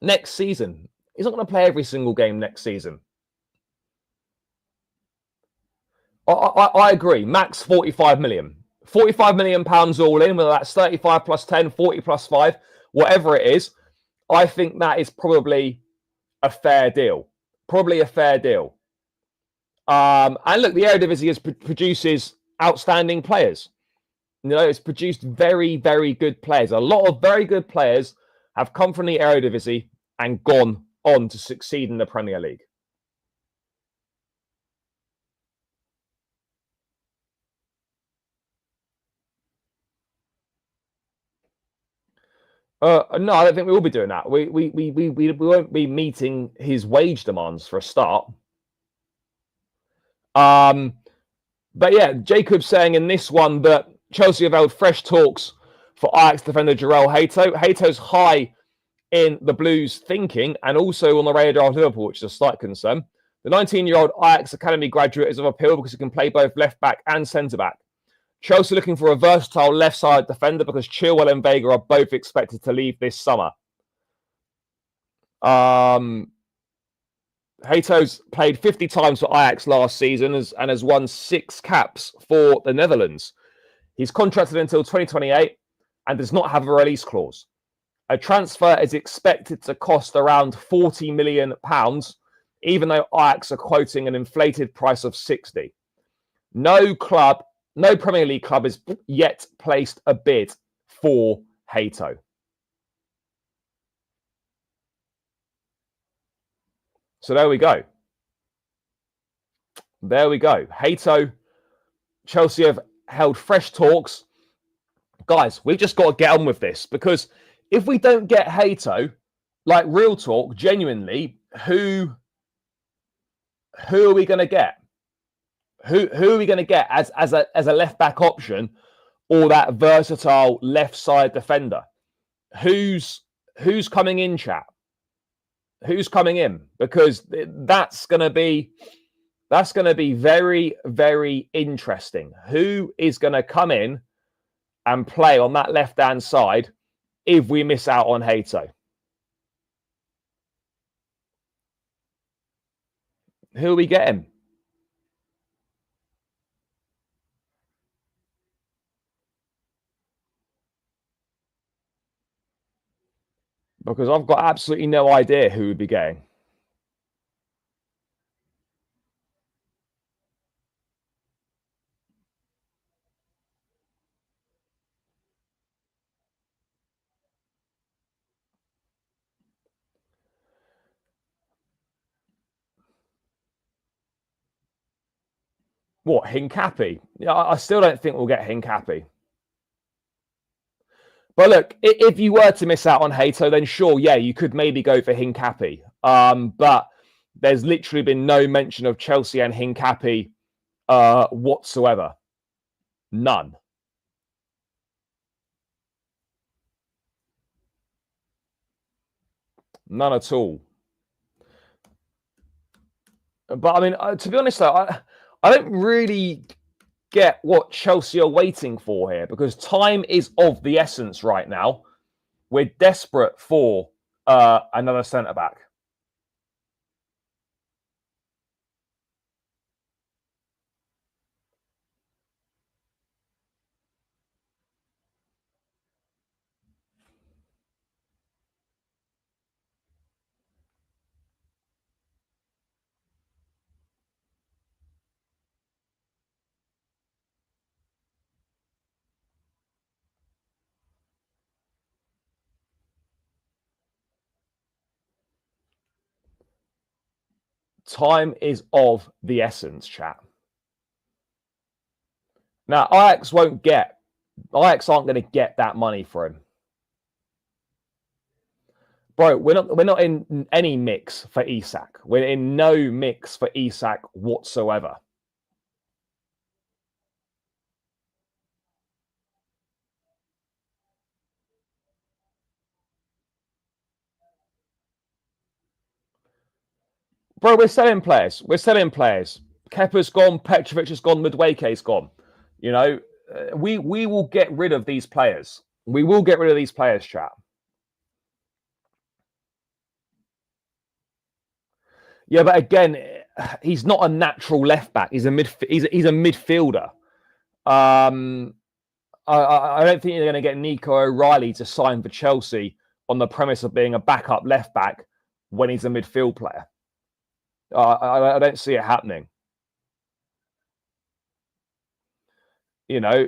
next season. He's not going to play every single game next season. I agree. Max 45 million. 45 million pounds all in, whether that's 35 plus 10, 40 plus 5, whatever it is. I think that is probably a fair deal. Probably a fair deal. And look, the Eredivisie produces outstanding players. You know, it's produced very, very good players. A lot of very good players have come from the Eredivisie and gone on to succeed in the Premier League. No, I don't think we will be doing that. We won't be meeting his wage demands for a start. But yeah, Jacob's saying in this one that Chelsea have held fresh talks for Ajax defender Jorrel Hato. Hato's high in the Blues' thinking and also on the radar of Liverpool, which is a slight concern. The 19-year-old Ajax Academy graduate is of appeal because he can play both left-back and centre-back. Chelsea looking for a versatile left-side defender because Chilwell and Vega are both expected to leave this summer. Hato's played 50 times for Ajax last season and has won 6 caps for the Netherlands. He's contracted until 2028 and does not have a release clause. A transfer is expected to cost around £40 million, even though Ajax are quoting an inflated price of 60. No Premier League club has yet placed a bid for Hato. So there we go. There we go. Hato, Chelsea have held fresh talks. Guys, we've just got to get on with this, because if we don't get Hato, like real talk, genuinely, who are we going to get? Who are we going to get as a left back option, or that versatile left side defender? Who's coming in, chat? Who's coming in? Because that's going to be very, very interesting. Who is going to come in and play on that left hand side if we miss out on Hato? Who are we getting? Because I've got absolutely no idea who would be getting. What, Hincapi? Yeah, I still don't think we'll get Hincapi. But look, if you were to miss out on Hato, then sure, yeah, you could maybe go for Hincapi. But there's literally been no mention of Chelsea and Hincapi whatsoever. None. None at all. But I mean, to be honest, though, I don't really get what Chelsea are waiting for here, because time is of the essence right now. We're desperate for another centre-back. Time is of the essence, chat. Now, Ajax aren't going to get that money for him. Bro, we're not in any mix for Isak. We're in no mix for Isak whatsoever. Bro, we're selling players. Kepa's gone, Petrovic has gone, Madueke's gone. You know, we will get rid of these players. We will get rid of these players, chat. Yeah, but again, he's not a natural left back. He's a midfielder. I don't think you're going to get Nico O'Reilly to sign for Chelsea on the premise of being a backup left back when he's a midfield player. I don't see it happening. You know,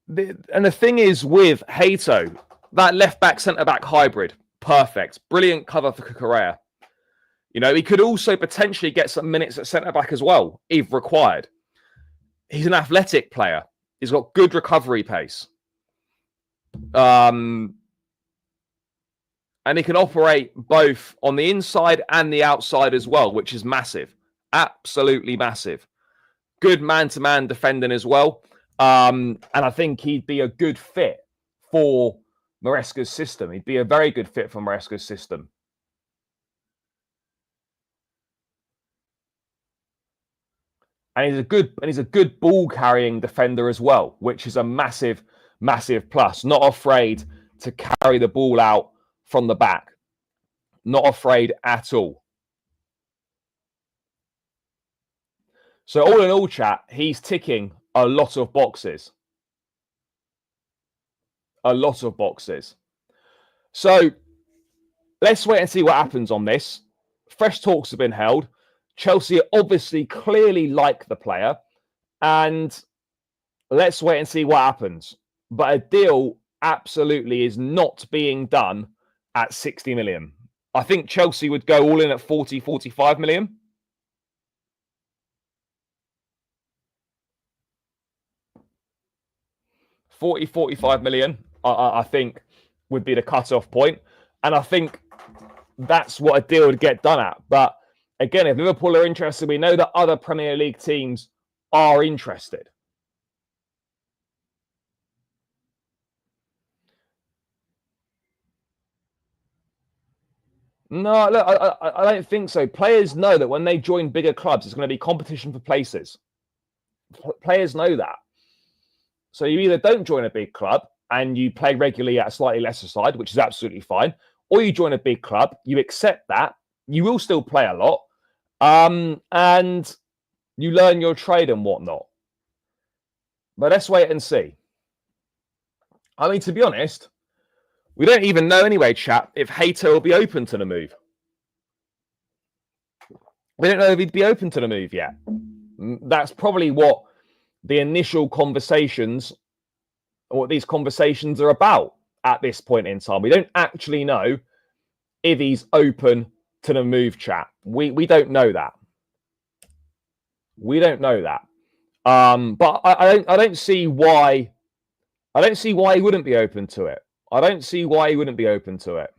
and the thing is with Hato, that left back, centre back hybrid, perfect, brilliant cover for Correa. You know, he could also potentially get some minutes at centre back as well, if required. He's an athletic player. He's got good recovery pace. And he can operate both on the inside and the outside as well, which is massive. Absolutely massive. Good man-to-man defending as well. And I think he'd be a good fit for Maresca's system. He'd be a very good fit for Maresca's system. And he's a good ball carrying defender as well, which is a massive, massive plus. Not afraid to carry the ball out from the back. Not afraid at all. So all in all, chat, he's ticking a lot of boxes. A lot of boxes. So let's wait and see what happens on this. Fresh talks have been held. Chelsea obviously clearly like the player. And let's wait and see what happens. But a deal absolutely is not being done at 60 million. I think Chelsea would go all in at 40, 45 million. 40, 45 million, I think, would be the cut-off point. And I think that's what a deal would get done at. But again, if Liverpool are interested, we know that other Premier League teams are interested. No, look, I don't think so. Players know that when they join bigger clubs, it's going to be competition for places. Players know that. So you either don't join a big club and you play regularly at a slightly lesser side, which is absolutely fine, or you join a big club, you accept that, you will still play a lot, and you learn your trade and whatnot. But let's wait and see. I mean, to be honest, we don't even know anyway, chat, if Hato will be open to the move. We don't know if he'd be open to the move yet. That's probably what the initial conversations, or what these conversations are about at this point in time. We don't actually know if he's open to the move, chat. We don't know that. We don't know that. But I don't see why. I don't see why he wouldn't be open to it. I don't see why he wouldn't be open to it.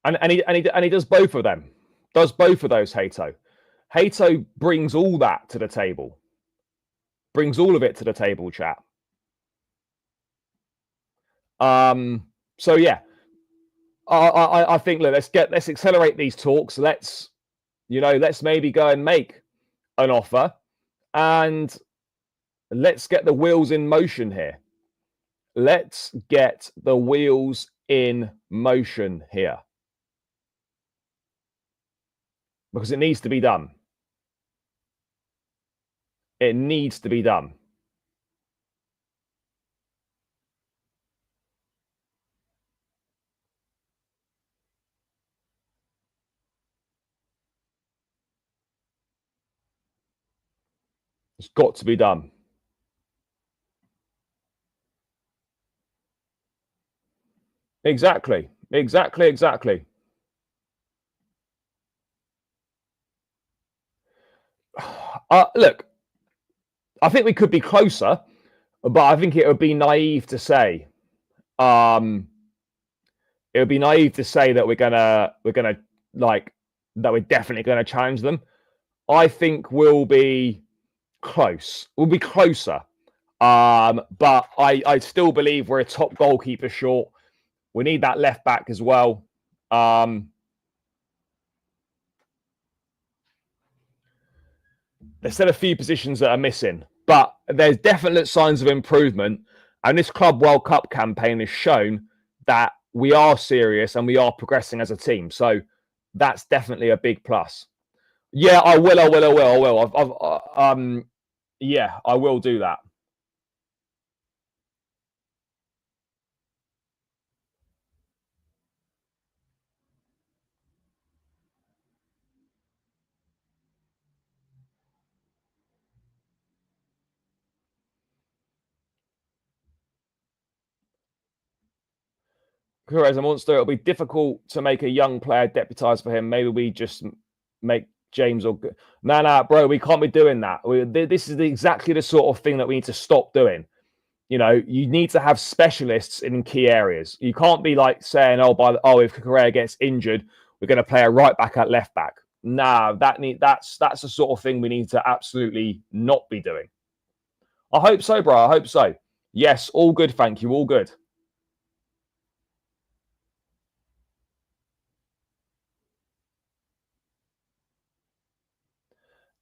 And he does both of them. Does both of those, Hato. Hato brings all that to the table. Brings all of it to the table, chat. So yeah, I think let's accelerate these talks. Let's maybe go and make an offer, and let's get the wheels in motion here. Let's get the wheels in motion here. Because it needs to be done. It needs to be done. It's got to be done. Exactly. Look, I think we could be closer, but I think it would be naive to say. It would be naive to say that we're gonna that we're definitely gonna challenge them. I think we'll be close. We'll be closer. But I still believe we're a top goalkeeper short. We need that left back as well. There's still a few positions that are missing, but there's definite signs of improvement. And this Club World Cup campaign has shown that we are serious and we are progressing as a team. So that's definitely a big plus. Yeah, I will. Yeah, I will do that. As a monster, it'll be difficult to make a young player deputise for him. Maybe we just make James or bro, we can't be doing that. This is exactly the sort of thing that we need to stop doing. You know, you need to have specialists in key areas. You can't be like saying, if Correa gets injured, we're going to play a right back at left back. Nah, that's the sort of thing we need to absolutely not be doing. I hope so, bro. I hope so. Yes, all good. Thank you. All good.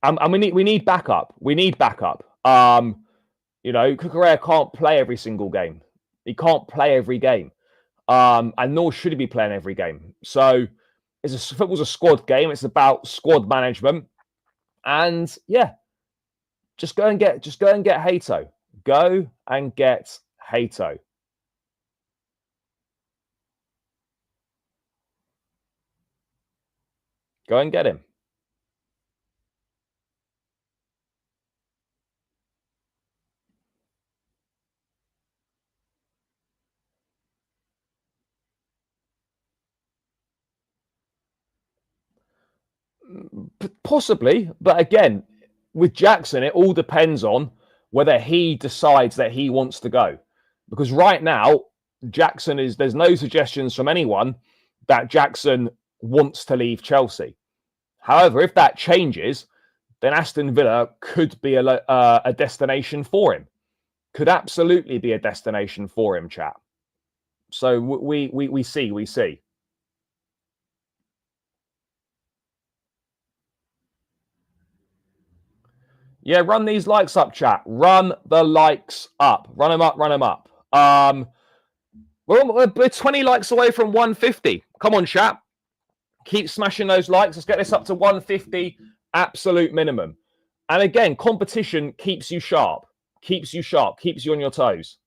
And we need backup. We need backup. Cucurella can't play every single game. He can't play every game. And nor should he be playing every game. So football's a squad game. It's about squad management. And yeah, just go and get Hato. Go and get Hato. Go and get him. Possibly, but again, with Jackson, it all depends on whether he decides that he wants to go. Because right now, there's no suggestions from anyone that Jackson wants to leave Chelsea. However, if that changes, then Aston Villa could be a destination for him. Could absolutely be a destination for him, chap. So we see. Yeah, run these likes up, chat. Run the likes up. Run them up. We're 20 likes away from 150. Come on, chat. Keep smashing those likes. Let's get this up to 150, absolute minimum. And again, competition keeps you sharp. Keeps you on your toes.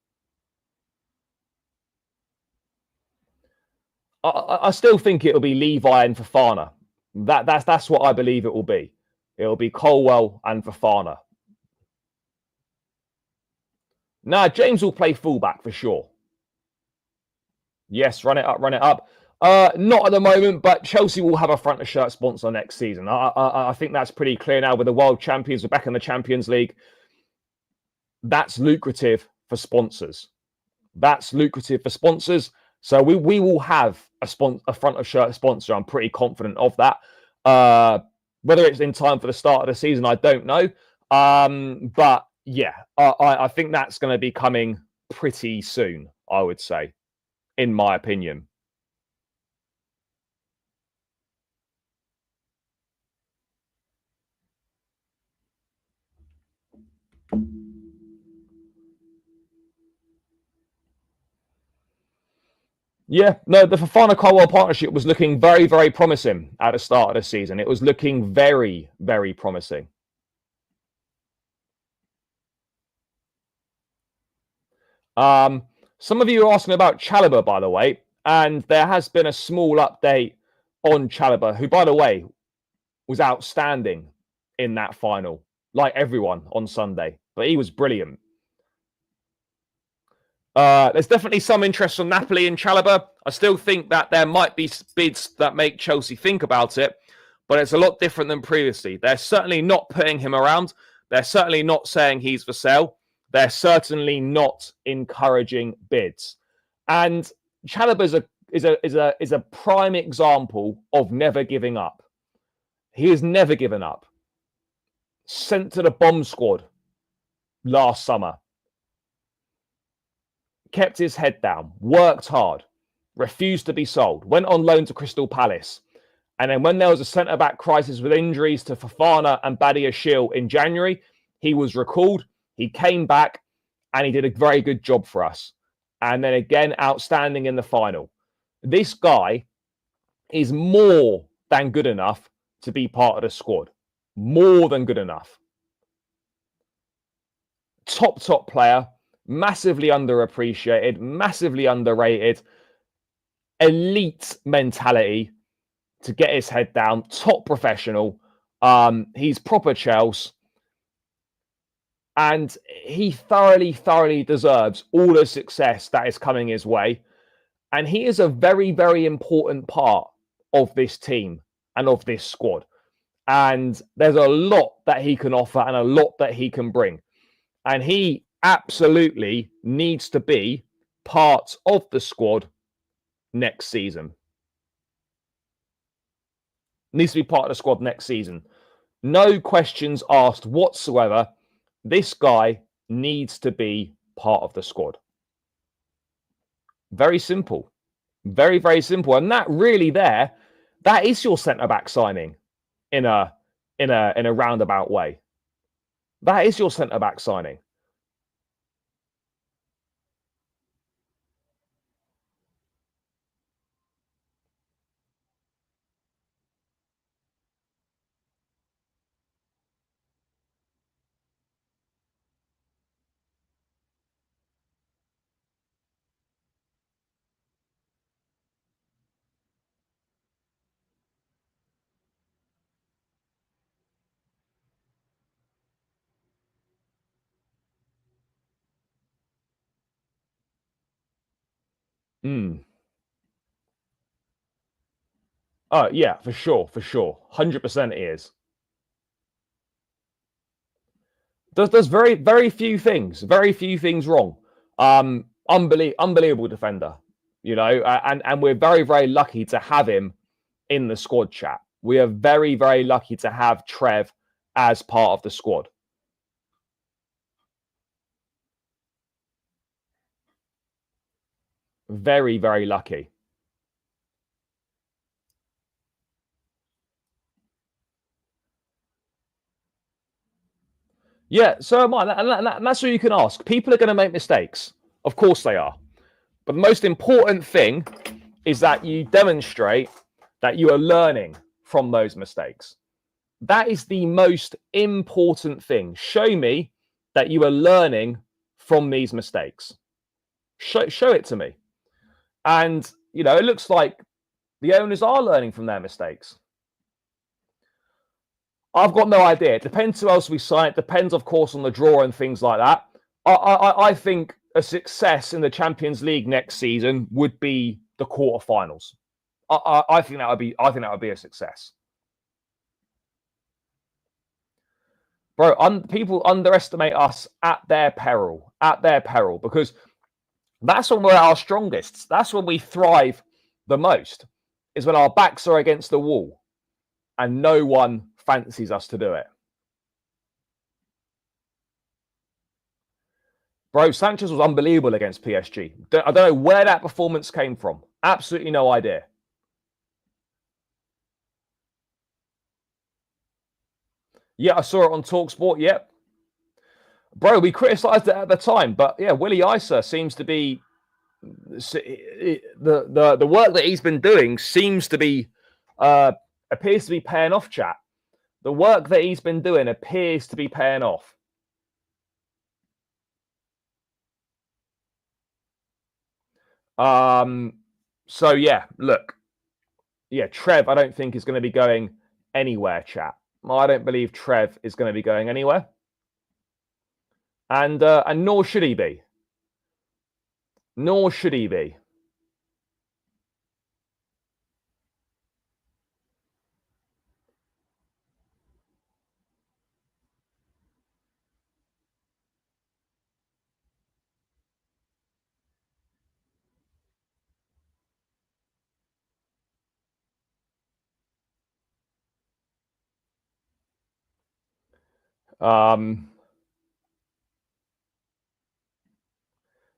I still think it'll be Levi and Fofana. That's what I believe it will be. It'll be Colwell and Fofana. Nah, James will play fullback for sure. Yes, run it up. Not at the moment, but Chelsea will have a front of shirt sponsor next season. I think that's pretty clear now with the world champions. We're back in the Champions League. That's lucrative for sponsors. So we will have a front of shirt sponsor. I'm pretty confident of that. Whether it's in time for the start of the season, I don't know. But yeah, I think that's going to be coming pretty soon, I would say, in my opinion. Yeah, no, the Fofana-Colwell partnership was looking very, very promising at the start of the season. It was looking very, very promising. Some of you are asking about Chalobah, by the way, and there has been a small update on Chalobah, who, by the way, was outstanding in that final, like everyone on Sunday. But he was brilliant. There's definitely some interest from Napoli in Chalobah. I still think that there might be bids that make Chelsea think about it, but it's a lot different than previously. They're certainly not putting him around. They're certainly not saying he's for sale. They're certainly not encouraging bids. And Chalobah is a prime example of never giving up. He has never given up. Sent to the bomb squad last summer. Kept his head down, worked hard, refused to be sold, went on loan to Crystal Palace. And then when there was a centre-back crisis with injuries to Fofana and Badiashile in January, he was recalled, he came back, and he did a very good job for us. And then again, outstanding in the final. This guy is more than good enough to be part of the squad. More than good enough. Top player. Massively underappreciated, massively underrated, elite mentality to get his head down, top professional. He's proper Chelsea. And he thoroughly deserves all the success that is coming his way. And he is a very, very important part of this team and of this squad. And there's a lot that he can offer and a lot that he can bring. And he absolutely needs to be part of the squad next season. Needs to be part of the squad next season. No questions asked whatsoever. This guy needs to be part of the squad. Very simple. Very, very simple. And that really that is your centre-back signing in a roundabout way. That is your centre-back signing. Oh, yeah, for sure. 100% it is. There's very, very few things wrong. Unbelievable defender, and we're very, very lucky to have him in the squad, chat. We are very, very lucky to have Trev as part of the squad. Very, very lucky. Yeah, so am I. And that's what you can ask. People are going to make mistakes. Of course they are. But the most important thing is that you demonstrate that you are learning from those mistakes. That is the most important thing. Show me that you are learning from these mistakes. Show it to me. And, it looks like the owners are learning from their mistakes. I've got no idea. It depends who else we sign. It depends, of course, on the draw and things like that. I think a success in the Champions League next season would be the quarterfinals. I think that would be a success. Bro, people underestimate us at their peril, because that's when we're at our strongest. That's when we thrive the most, is when our backs are against the wall and no one fancies us to do it. Bro, Sanchez was unbelievable against PSG. I don't know where that performance came from. Absolutely no idea. Yeah, I saw it on TalkSport. Yep. Bro, we criticised it at the time, but yeah, Willie Issa seems to be the work that he's been doing seems to be appears to be paying off, chat. The work that he's been doing appears to be paying off. So yeah, look. Yeah, Trev, I don't think is going to be going anywhere, chat. I don't believe Trev is going to be going anywhere. And nor should he be. Nor should he be.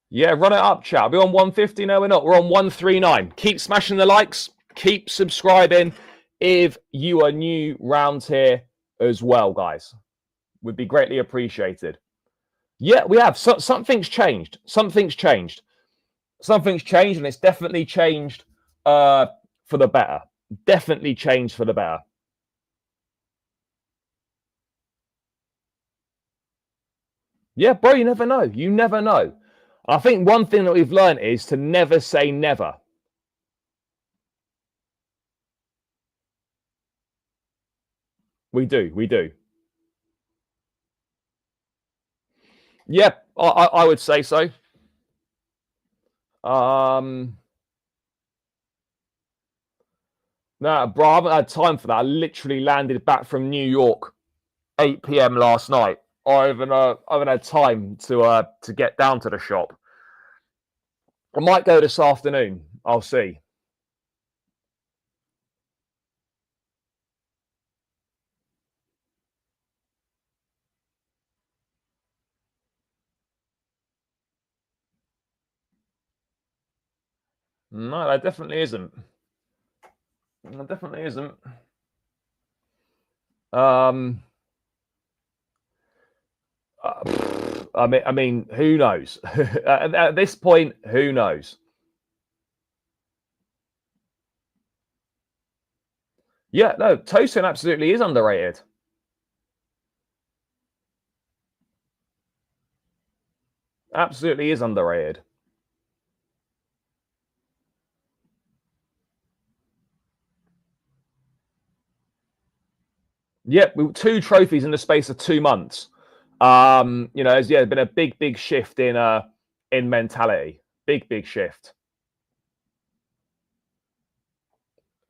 Yeah, run it up, chat. Are we on 150? No, we're not. We're on 139. Keep smashing the likes. Keep subscribing if you are new round here as well, guys. Would be greatly appreciated. Yeah, we have. Something's changed. Something's changed, and it's definitely changed for the better. Definitely changed for the better. Yeah, bro, you never know. You never know. I think one thing that we've learned is to never say never. We do. Yep, I would say so. No, bro, I haven't had time for that. I literally landed back from New York 8 p.m. last night. I haven't had time to get down to the shop. I might go this afternoon. I'll see. No, that definitely isn't. That definitely isn't. Um, I mean, who knows? At this point, who knows? Yeah, no, Tosin absolutely is underrated. Absolutely is underrated. Yep, 2 trophies in the space of 2 months. There's been a big shift in mentality. Big shift.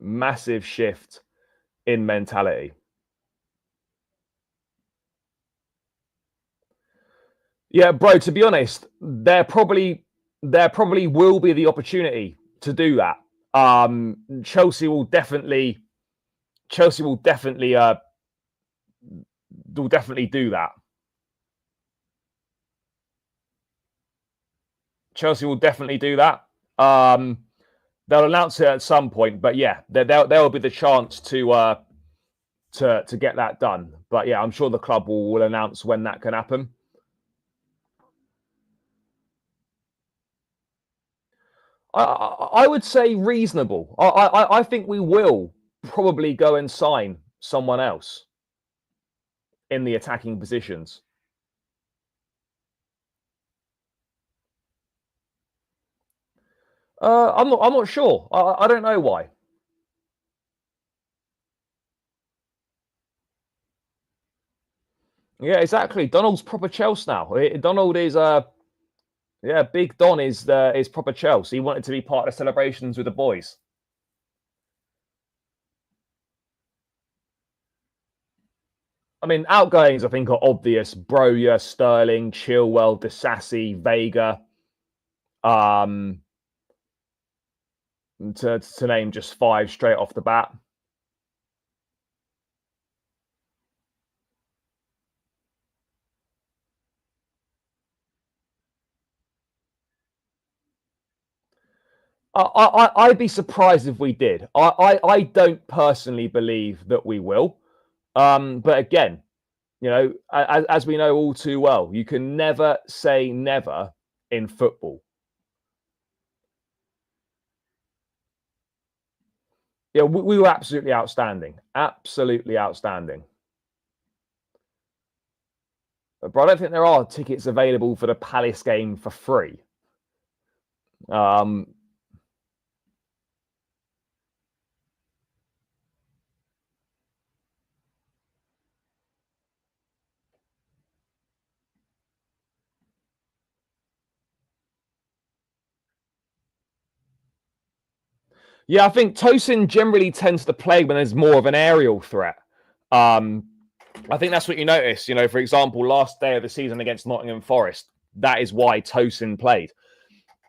Massive shift in mentality. Yeah, bro, to be honest, there probably will be the opportunity to do that. Chelsea will definitely Chelsea will definitely do that. Chelsea will definitely do that. They'll announce it at some point, but yeah, there will be the chance to get that done. But yeah, I'm sure the club will announce when that can happen. I would say reasonable. I think we will probably go and sign someone else in the attacking positions. I'm not sure. I don't know why. Yeah, exactly. Donald's proper Chelsea now. Donald is yeah, Big Don is proper Chelsea. He wanted to be part of the celebrations with the boys. I mean, outgoings I think are obvious. Broja, Sterling, Chilwell, Disassi, Vega. Um, to name just 5 straight off the bat. I'd be surprised if we did. I don't personally believe that we will. But again, as we know all too well, you can never say never in football. Yeah, we were absolutely outstanding. Absolutely outstanding. But I don't think there are tickets available for the Palace game for free. Um, yeah, I think Tosin generally tends to play when there's more of an aerial threat. Um, I think that's what you notice. For example, last day of the season against Nottingham Forest, that is why Tosin played.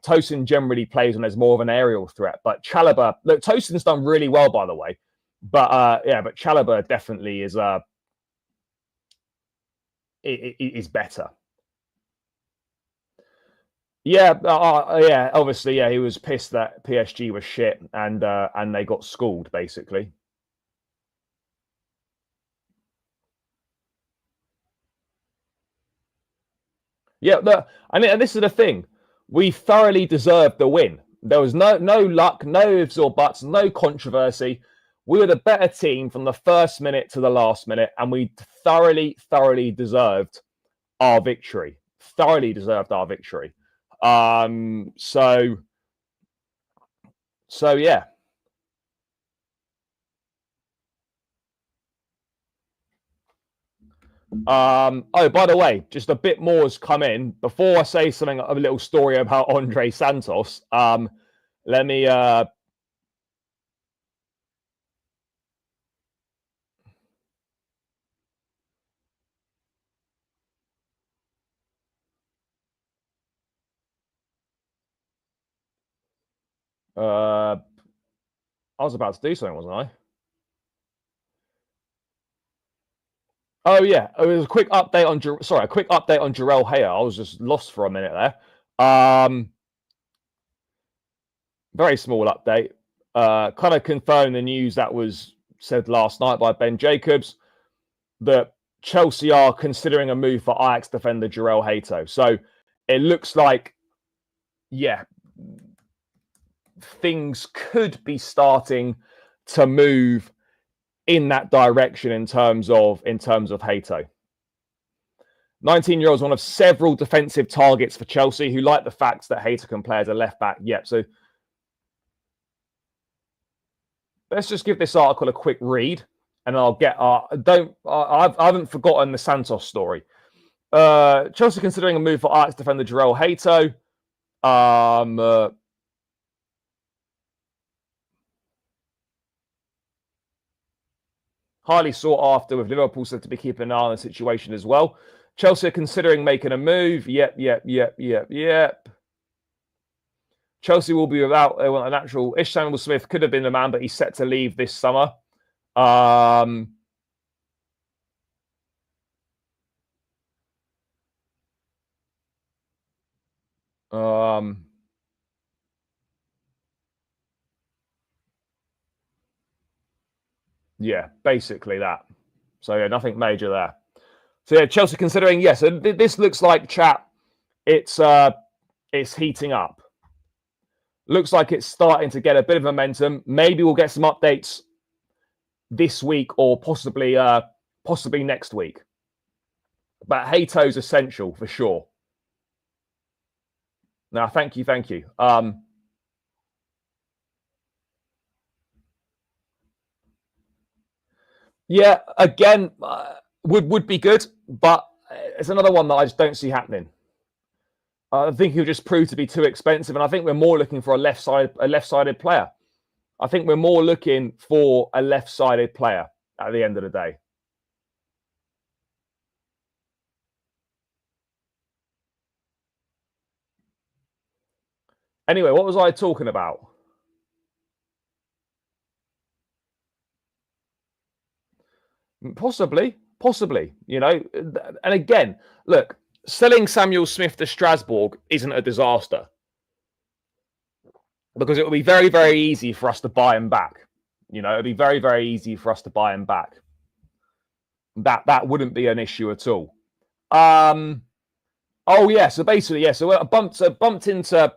Tosin generally plays when there's more of an aerial threat. But Chalobah, look, Tosin's done really well, by the way. But but Chalobah definitely is better. Yeah. Obviously, yeah, he was pissed that PSG was shit and they got schooled basically. Yeah, and this is the thing. We thoroughly deserved the win. There was no luck, no ifs or buts, no controversy. We were the better team from the first minute to the last minute, and we thoroughly deserved our victory. Thoroughly deserved our victory. So yeah. Oh, by the way, just a bit more has come in. Before I say something, a little story about Andre Santos. Let me I was about to do something, wasn't I? Oh yeah, it was a quick update on a quick update on Jorrel Hato. I was just lost for a minute there. very small update. Kind of confirm the news that was said last night by Ben Jacobs, that Chelsea are considering a move for Ajax defender Jorrel Hato. So it looks like, yeah, things could be starting to move in that direction in terms of Hato. 19-year-old is one of several defensive targets for Chelsea who like the fact that Hato can play as a left back. Yep. So let's just give this article a quick read, and I'll get. I haven't forgotten the Santos story. Chelsea considering a move for Ajax defender Jorrel Hato. Highly sought after, with Liverpool said to be keeping an eye on the situation as well. Chelsea are considering making a move. Yep. Chelsea will be without a natural. Samuel Smith could have been the man, but he's set to leave this summer. Yeah, basically that. So yeah, nothing major there. So yeah, Chelsea considering, yes, and this looks like, chat, it's heating up. Looks like it's starting to get a bit of momentum. Maybe we'll get some updates this week or possibly next week. But Hato's essential for sure. Now, thank you. Yeah, again, would be good, but it's another one that I just don't see happening. I think he'll just prove to be too expensive, and I think we're more looking for a left-sided player. I think we're more looking for a left-sided player at the end of the day. Anyway, what was I talking about? Possibly, you know. And again, look, selling Samuel Smith to Strasbourg isn't a disaster, because it will be very, very easy for us to buy him back. You know, it'd be very, very easy for us to buy him back. That wouldn't be an issue at all. Oh yeah, so basically, yeah, so I bumped into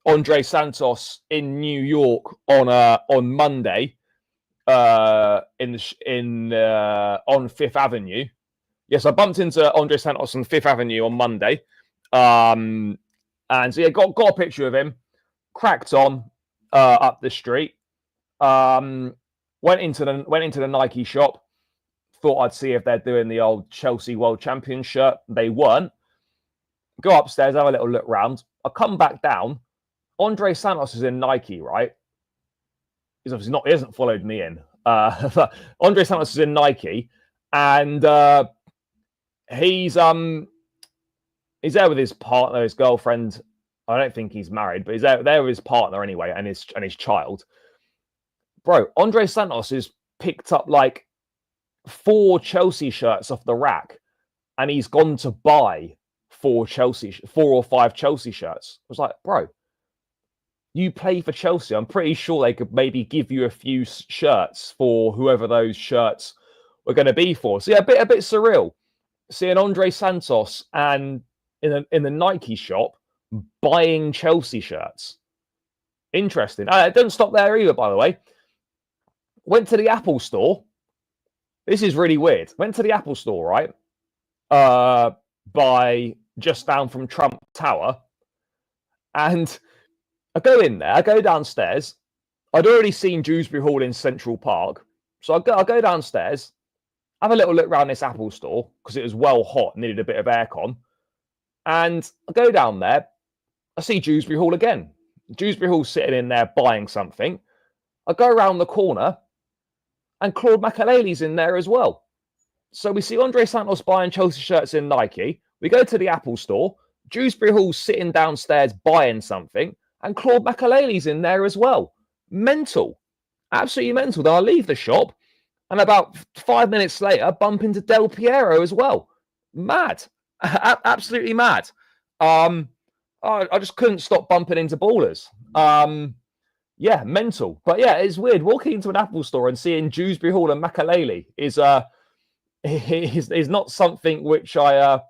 Andre Santos in New York on Monday. On Fifth Avenue. Yes, I bumped into Andre Santos on Fifth Avenue on Monday. And so yeah, got a picture of him, cracked on up the street. Went into the Nike shop, thought I'd see if they're doing the old Chelsea World Champion shirt. They weren't. Go upstairs, have a little look round. I come back down. Andre Santos is in Nike, right? He's obviously not. He hasn't followed me in. Andre Santos is in Nike, and he's there with his partner, his girlfriend. I don't think he's married, but he's there with his partner anyway, and his child. Bro, Andre Santos has picked up like 4 Chelsea shirts off the rack, and he's gone to buy 4 or 5 Chelsea shirts. I was like, bro, you play for Chelsea. I'm pretty sure they could maybe give you a few shirts for whoever those shirts were going to be for. So yeah, a bit surreal seeing Andre Santos and in the Nike shop buying Chelsea shirts. Interesting. It doesn't stop there either, by the way. Went to the Apple store. This is really weird. Went to the Apple store, right? By just down from Trump Tower, and I go in there, I go downstairs. I'd already seen Dewsbury Hall in Central Park. So I go downstairs, have a little look around this Apple store, because it was well hot, needed a bit of aircon. And I go down there, I see Dewsbury Hall again. Dewsbury Hall sitting in there buying something. I go around the corner, and Claude Makelele's in there as well. So we see Andre Santos buying Chelsea shirts in Nike. We go to the Apple store. Dewsbury Hall's sitting downstairs buying something. And Claude Makelele's in there as well. Mental. Absolutely mental. Then I leave the shop, and about 5 minutes later, bump into Del Piero as well. Mad. Absolutely mad. I just couldn't stop bumping into ballers. Yeah, mental. But yeah, it's weird walking into an Apple store and seeing Dewsbury Hall and Makalele is not something which I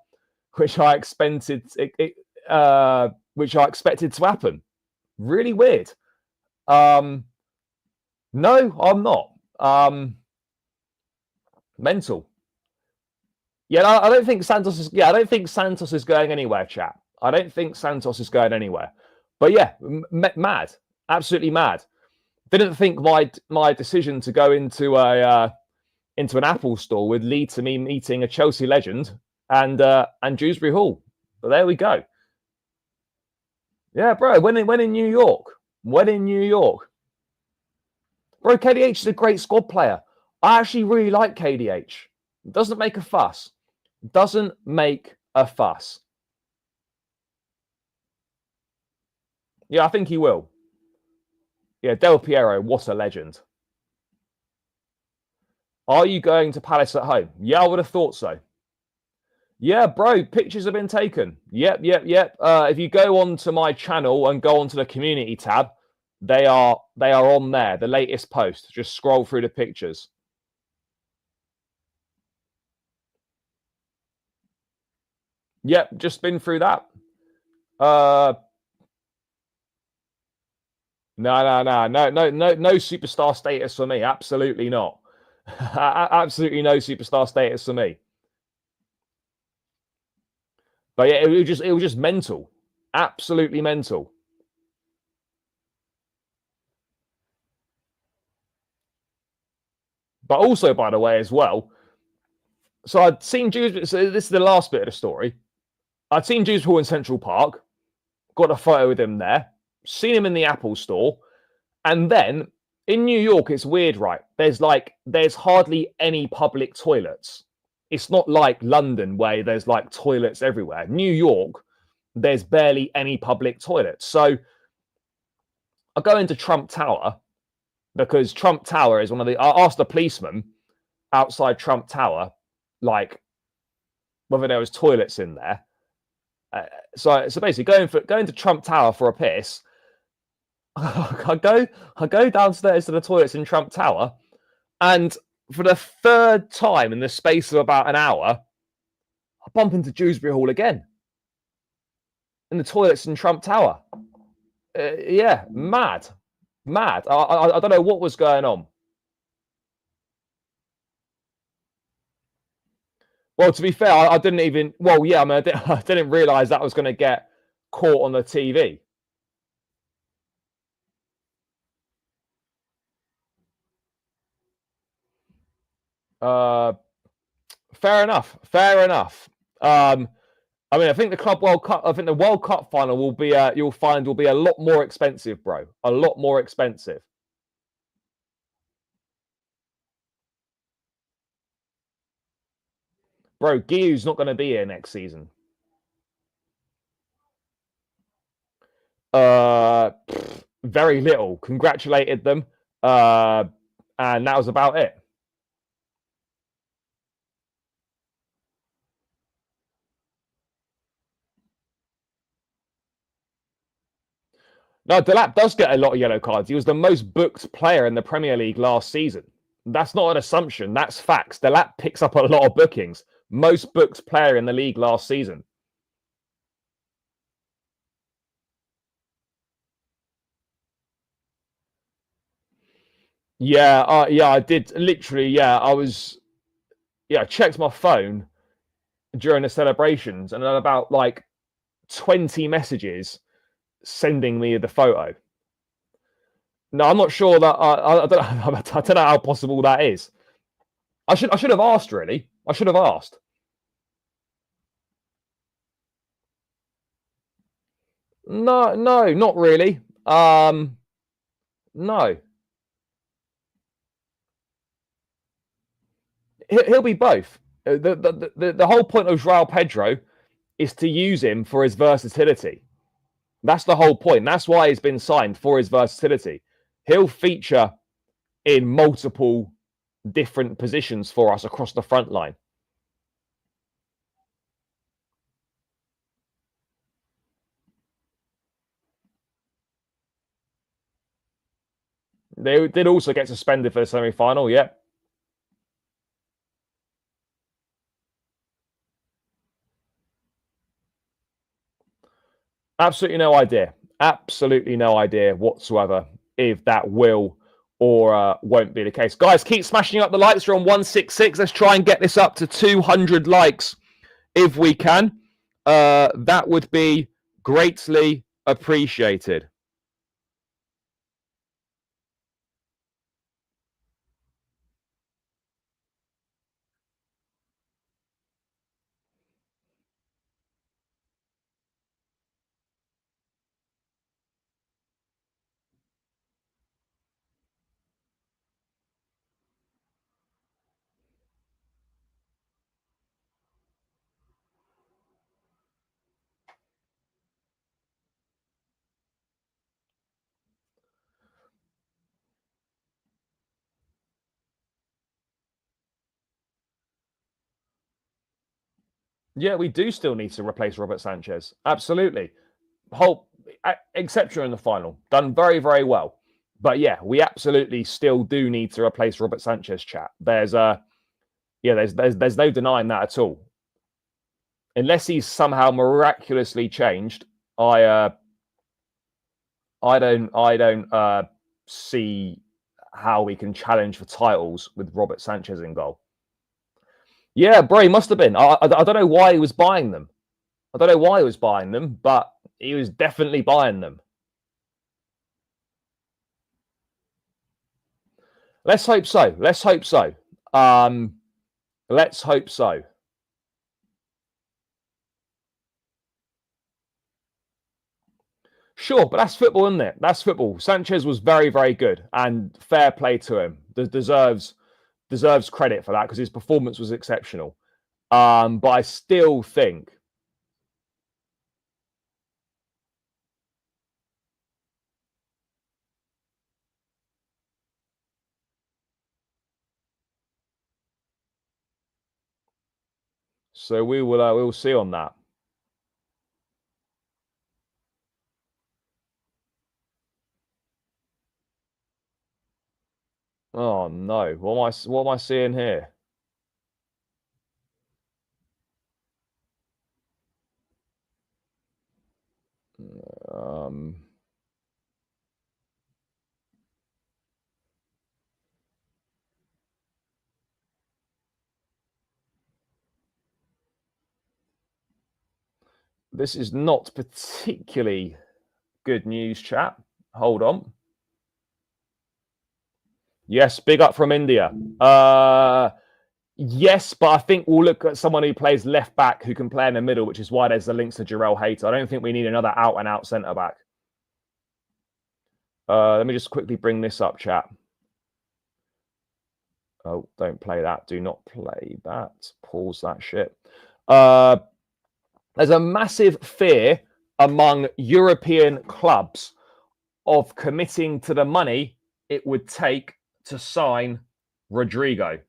expected which I expected to happen. Really weird. No, I'm not. Mental. Yeah, I don't think Santos is. Yeah, I don't think Santos is going anywhere, chap. I don't think Santos is going anywhere. But yeah, mad, absolutely mad. Didn't think my decision to go into an Apple store would lead to me meeting a Chelsea legend and Dewsbury Hall. But there we go. Yeah, bro. When in New York? When in New York? Bro, KDH is a great squad player. I actually really like KDH. Doesn't make a fuss. Doesn't make a fuss. Yeah, I think he will. Yeah, Del Piero, what a legend. Are you going to Palace at home? Yeah, I would have thought so. Yeah, bro, pictures have been taken. Yep. If you go onto my channel and go onto the community tab, they are on there. The latest post. Just scroll through the pictures. Yep, just been through that. No superstar status for me. Absolutely not. Absolutely no superstar status for me. But yeah, it was just mental. Absolutely mental. But also, by the way, as well, so I'd seen Jews. So this is the last bit of the story. I'd seen Jews Hall in Central Park, got a photo with him there, seen him in the Apple store, and then in New York, it's weird, right? There's hardly any public toilets. It's not like London where there's like toilets everywhere. New York, there's barely any public toilets. So I go into Trump Tower because Trump Tower is one of the. I asked the policeman outside Trump Tower, like whether there was toilets in there. So basically, going to Trump Tower for a piss. I go downstairs to the toilets in Trump Tower, and for the third time in the space of about an hour, I bump into Dewsbury Hall again in the toilets in Trump Tower. Yeah, mad. I don't know what was going on. Well, to be fair, I didn't even. Well, yeah, I mean, I didn't realize that was going to get caught on the TV. Fair enough. I mean, I think the Club World Cup. I think the World Cup final will be. You'll find will be a lot more expensive, bro. A lot more expensive. Bro, Giyu's not going to be here next season. Very little. Congratulated them, and that was about it. No, Delap does get a lot of yellow cards. He was the most booked player in the Premier League last season. That's not an assumption. That's facts. Delap picks up a lot of bookings. Most booked player in the league last season. Yeah, I did. Literally, yeah, I checked my phone during the celebrations, and then about like 20 messages sending me the photo. No, I'm not sure that I don't I don't know how possible that is. I should have asked really. I should have asked. No, not really. No. He'll be both. The whole point of João Pedro is to use him for his versatility. That's the whole point. That's why he's been signed, for his versatility. He'll feature in multiple different positions for us across the front line. They did also get suspended for the semi-final, yeah. Absolutely no idea. Absolutely no idea whatsoever if that will or won't be the case. Guys, keep smashing up the likes. We're on 166. Let's try and get this up to 200 likes if we can. That would be greatly appreciated. Yeah, we do still need to replace Robert Sanchez. Absolutely. Whole exception in the final. Done very, very well. But yeah, we absolutely still do need to replace Robert Sanchez, chat. There's there's no denying that at all. Unless he's somehow miraculously changed, I don't see how we can challenge for titles with Robert Sanchez in goal. Yeah, bro, he must have been. I don't know why he was buying them. I don't know why he was buying them, but he was definitely buying them. Let's hope so. Let's hope so. Let's hope so. Sure, but that's football, isn't it? That's football. Sanchez was very, very good, and fair play to him. Deserves credit for that because his performance was exceptional. But I still think so. We will see on that. Oh no! What am I seeing here? Um, this is not particularly good news, chat. Hold on. Yes, big up from India. Yes, but I think we'll look at someone who plays left back who can play in the middle, which is why there's the links to Jorrel Hato. I don't think we need another out and out centre back. Let me just quickly bring this up, chat. Oh, don't play that. Do not play that. Pause that shit. There's a massive fear among European clubs of committing to the money it would take to sign Rodrigo.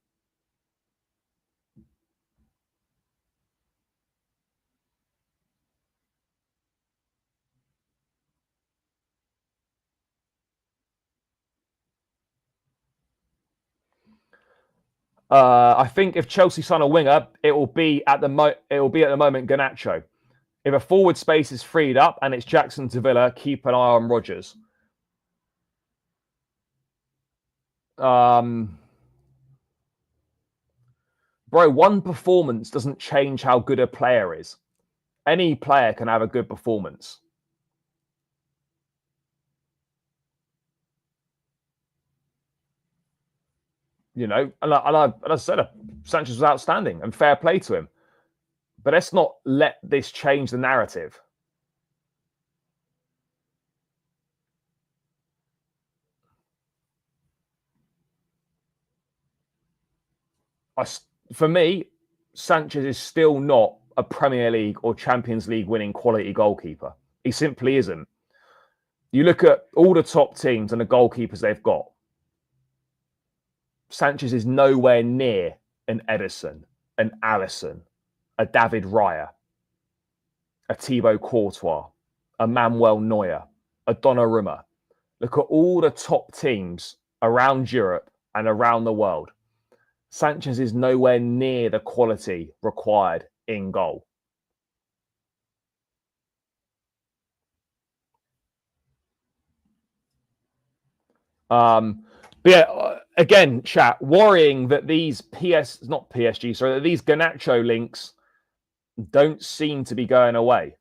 I think if Chelsea sign a winger, it will be at the moment Garnacho. If a forward space is freed up and it's Jackson to Villa, keep an eye on Rodgers. Bro, one performance doesn't change how good a player is. Any player can have a good performance. You know, and I said Sanchez was outstanding and fair play to him. But let's not let this change the narrative. For me, Sanchez is still not a Premier League or Champions League winning quality goalkeeper. He simply isn't. You look at all the top teams and the goalkeepers they've got. Sanchez is nowhere near an Ederson, an Alisson, a David Raya, a Thibaut Courtois, a Manuel Neuer, a Donnarumma. Look at all the top teams around Europe and around the world. Sanchez is nowhere near the quality required in goal. But yeah, again, chat, worrying that these that these Garnacho links don't seem to be going away.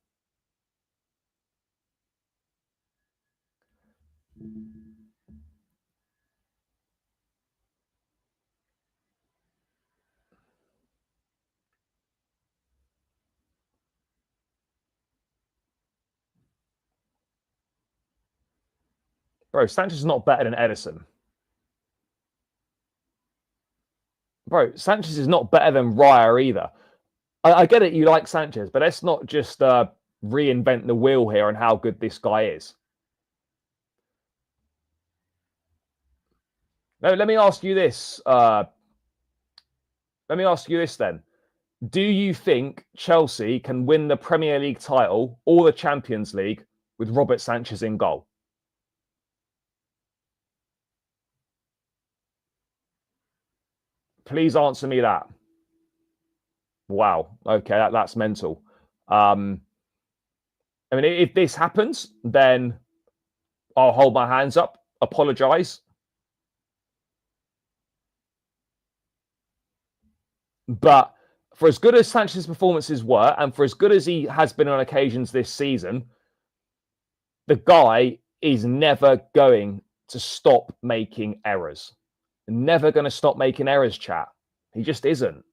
Bro, Sanchez is not better than Edison. Bro, Sanchez is not better than Raya either. I get it, you like Sanchez, but let's not just reinvent the wheel here on how good this guy is. Now, let me ask you this. Then. Do you think Chelsea can win the Premier League title or the Champions League with Robert Sanchez in goal? Please answer me that. Wow. Okay, that's mental. I mean, if this happens, then I'll hold my hands up, apologise. But for as good as Sanchez's performances were, and for as good as he has been on occasions this season, the guy is never going to stop making errors. Never going to stop making errors, chat. He just isn't.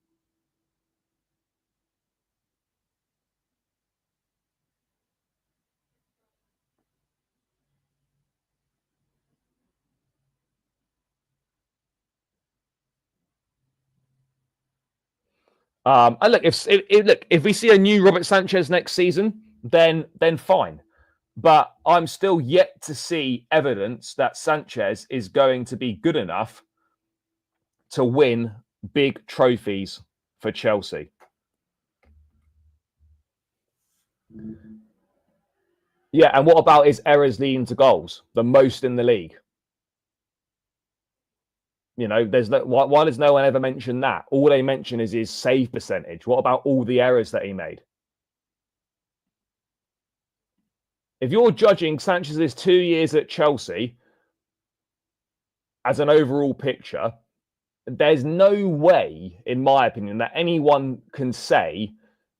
And look, if we see a new Robert Sanchez next season, then fine. But I'm still yet to see evidence that Sanchez is going to be good enough to win big trophies for Chelsea. Yeah, and what about his errors leading to goals? The most in the league. You know, why does no one ever mention that? All they mention is his save percentage. What about all the errors that he made? If you're judging Sanchez's 2 years at Chelsea as an overall picture, there's no way, in my opinion, that anyone can say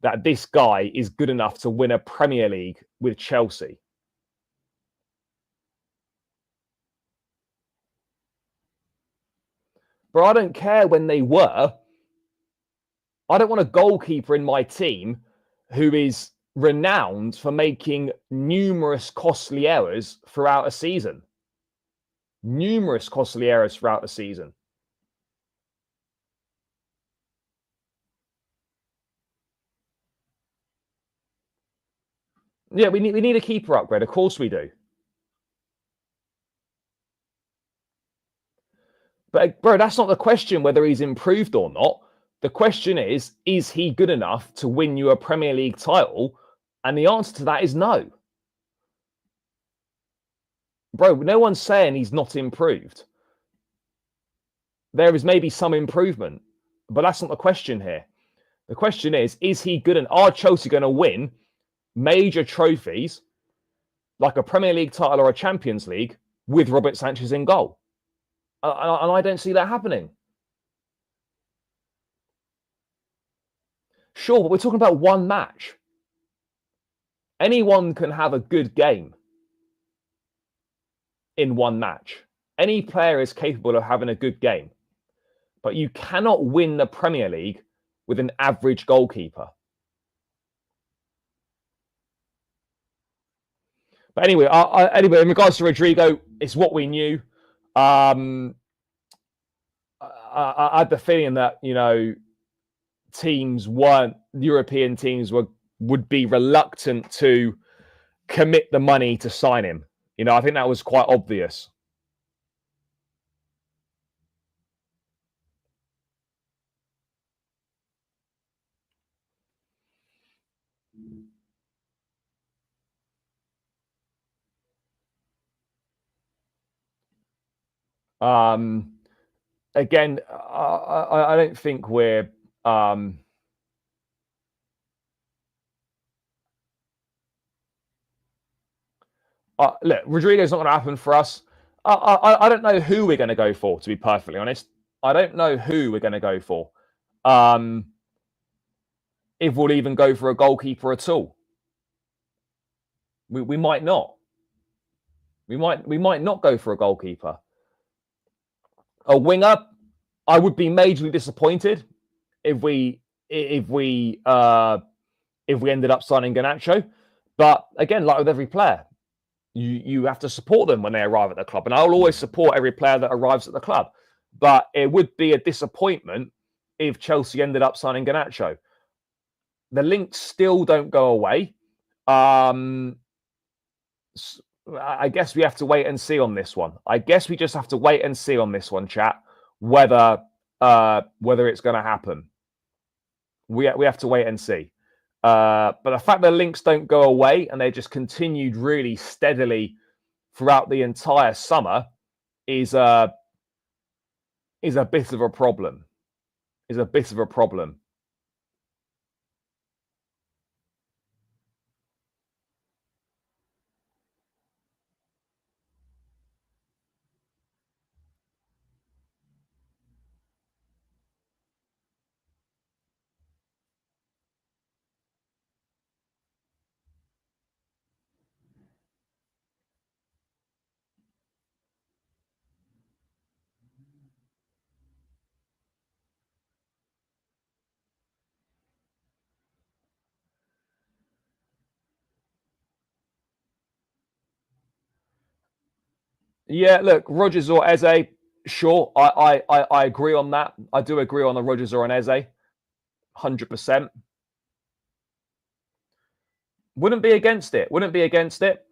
that this guy is good enough to win a Premier League with Chelsea. But I don't care when they were. I don't want a goalkeeper in my team who is renowned for making numerous costly errors throughout a season. Numerous costly errors throughout the season. Yeah, we need a keeper upgrade. Of course we do. But bro, that's not the question whether he's improved or not. The question is he good enough to win you a Premier League title? And the answer to that is no. Bro, no one's saying he's not improved. There is maybe some improvement, but that's not the question here. The question is he good, and are Chelsea going to win major trophies like a Premier League title or a Champions League with Robert Sanchez in goal? And I don't see that happening. Sure, but we're talking about one match. Anyone can have a good game in one match. Any player is capable of having a good game. But you cannot win the Premier League with an average goalkeeper. But anyway, in regards to Rodrigo, it's what we knew. I had the feeling that, you know, European teams would be reluctant to commit the money to sign him. You know, I think that was quite obvious. Again, I don't think we're look, Rodrigo's not going to happen for us. I don't know who we're going to go for, to be perfectly honest. I don't know who we're going to go for. If we'll even go for a goalkeeper at all. We might not. We might not go for a goalkeeper. A winger, I would be majorly disappointed if we ended up signing Garnacho. But again, like with every player, you have to support them when they arrive at the club. And I'll always support every player that arrives at the club. But it would be a disappointment if Chelsea ended up signing Garnacho. The links still don't go away. I guess we have to wait and see on this one. I guess we just have to wait and see on this one, chat, whether it's going to happen. We have to wait and see. But the fact that links don't go away and they just continued really steadily throughout the entire summer is a bit of a problem. Is a bit of a problem. Yeah, look, Rodgers or Eze, sure. I agree on that. I do agree on the Rodgers or an Eze, 100%. Wouldn't be against it. Wouldn't be against it.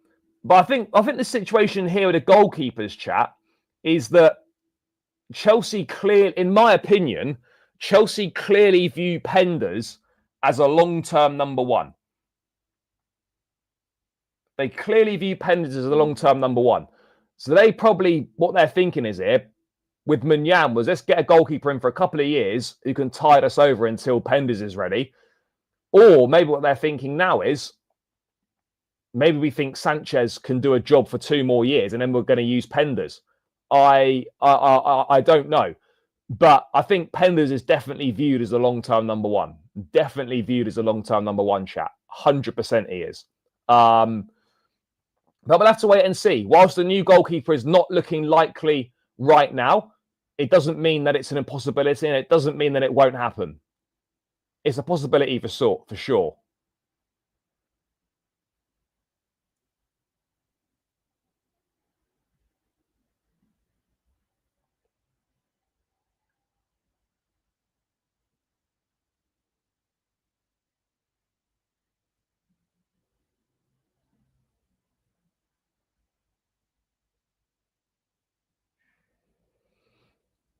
But I think the situation here with the goalkeepers, chat, is that Chelsea in my opinion, Chelsea clearly view Penders as a long-term number one. They clearly view Penders as a long-term number one. So they probably, what they're thinking is here, with Munyan, was let's get a goalkeeper in for a couple of years who can tide us over until Penders is ready. Or maybe what they're thinking now is, maybe we think Sanchez can do a job for 2 more years and then we're going to use Penders. I don't know. But I think Penders is definitely viewed as a long-term number one. Definitely viewed as a long-term number one, chat. 100% he is. But we'll have to wait and see. Whilst the new goalkeeper is not looking likely right now, it doesn't mean that it's an impossibility, and it doesn't mean that it won't happen. It's a possibility for sure.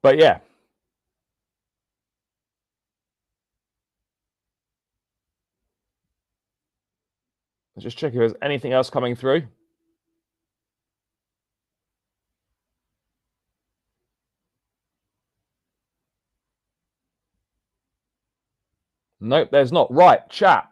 But yeah. Let's just check if there's anything else coming through. Nope, there's not. Right, chat.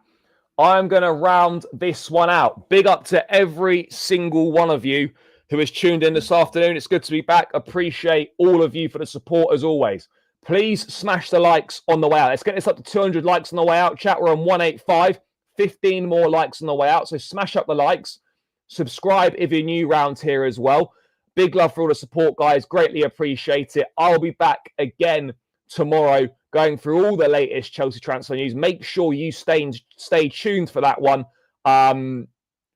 I'm going to round this one out. Big up to every single one of you who has tuned in this afternoon. It's good to be back. Appreciate all of you for the support as always. Please smash the likes on the way out. Let's get this up to 200 likes on the way out. Chat, we're on 185. 15 more likes on the way out. So smash up the likes. Subscribe if you're new round here as well. Big love for all the support, guys. Greatly appreciate it. I'll be back again tomorrow going through all the latest Chelsea transfer news. Make sure you stay tuned for that one.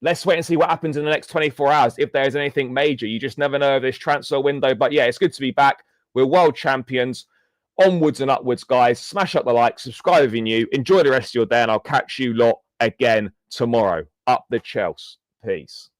Let's wait and see what happens in the next 24 hours. If there's anything major, you just never know of this transfer window. But yeah, it's good to be back. We're world champions. Onwards and upwards, guys. Smash up the like, subscribe if you're new. Enjoy the rest of your day, and I'll catch you lot again tomorrow. Up the Chelsea. Peace.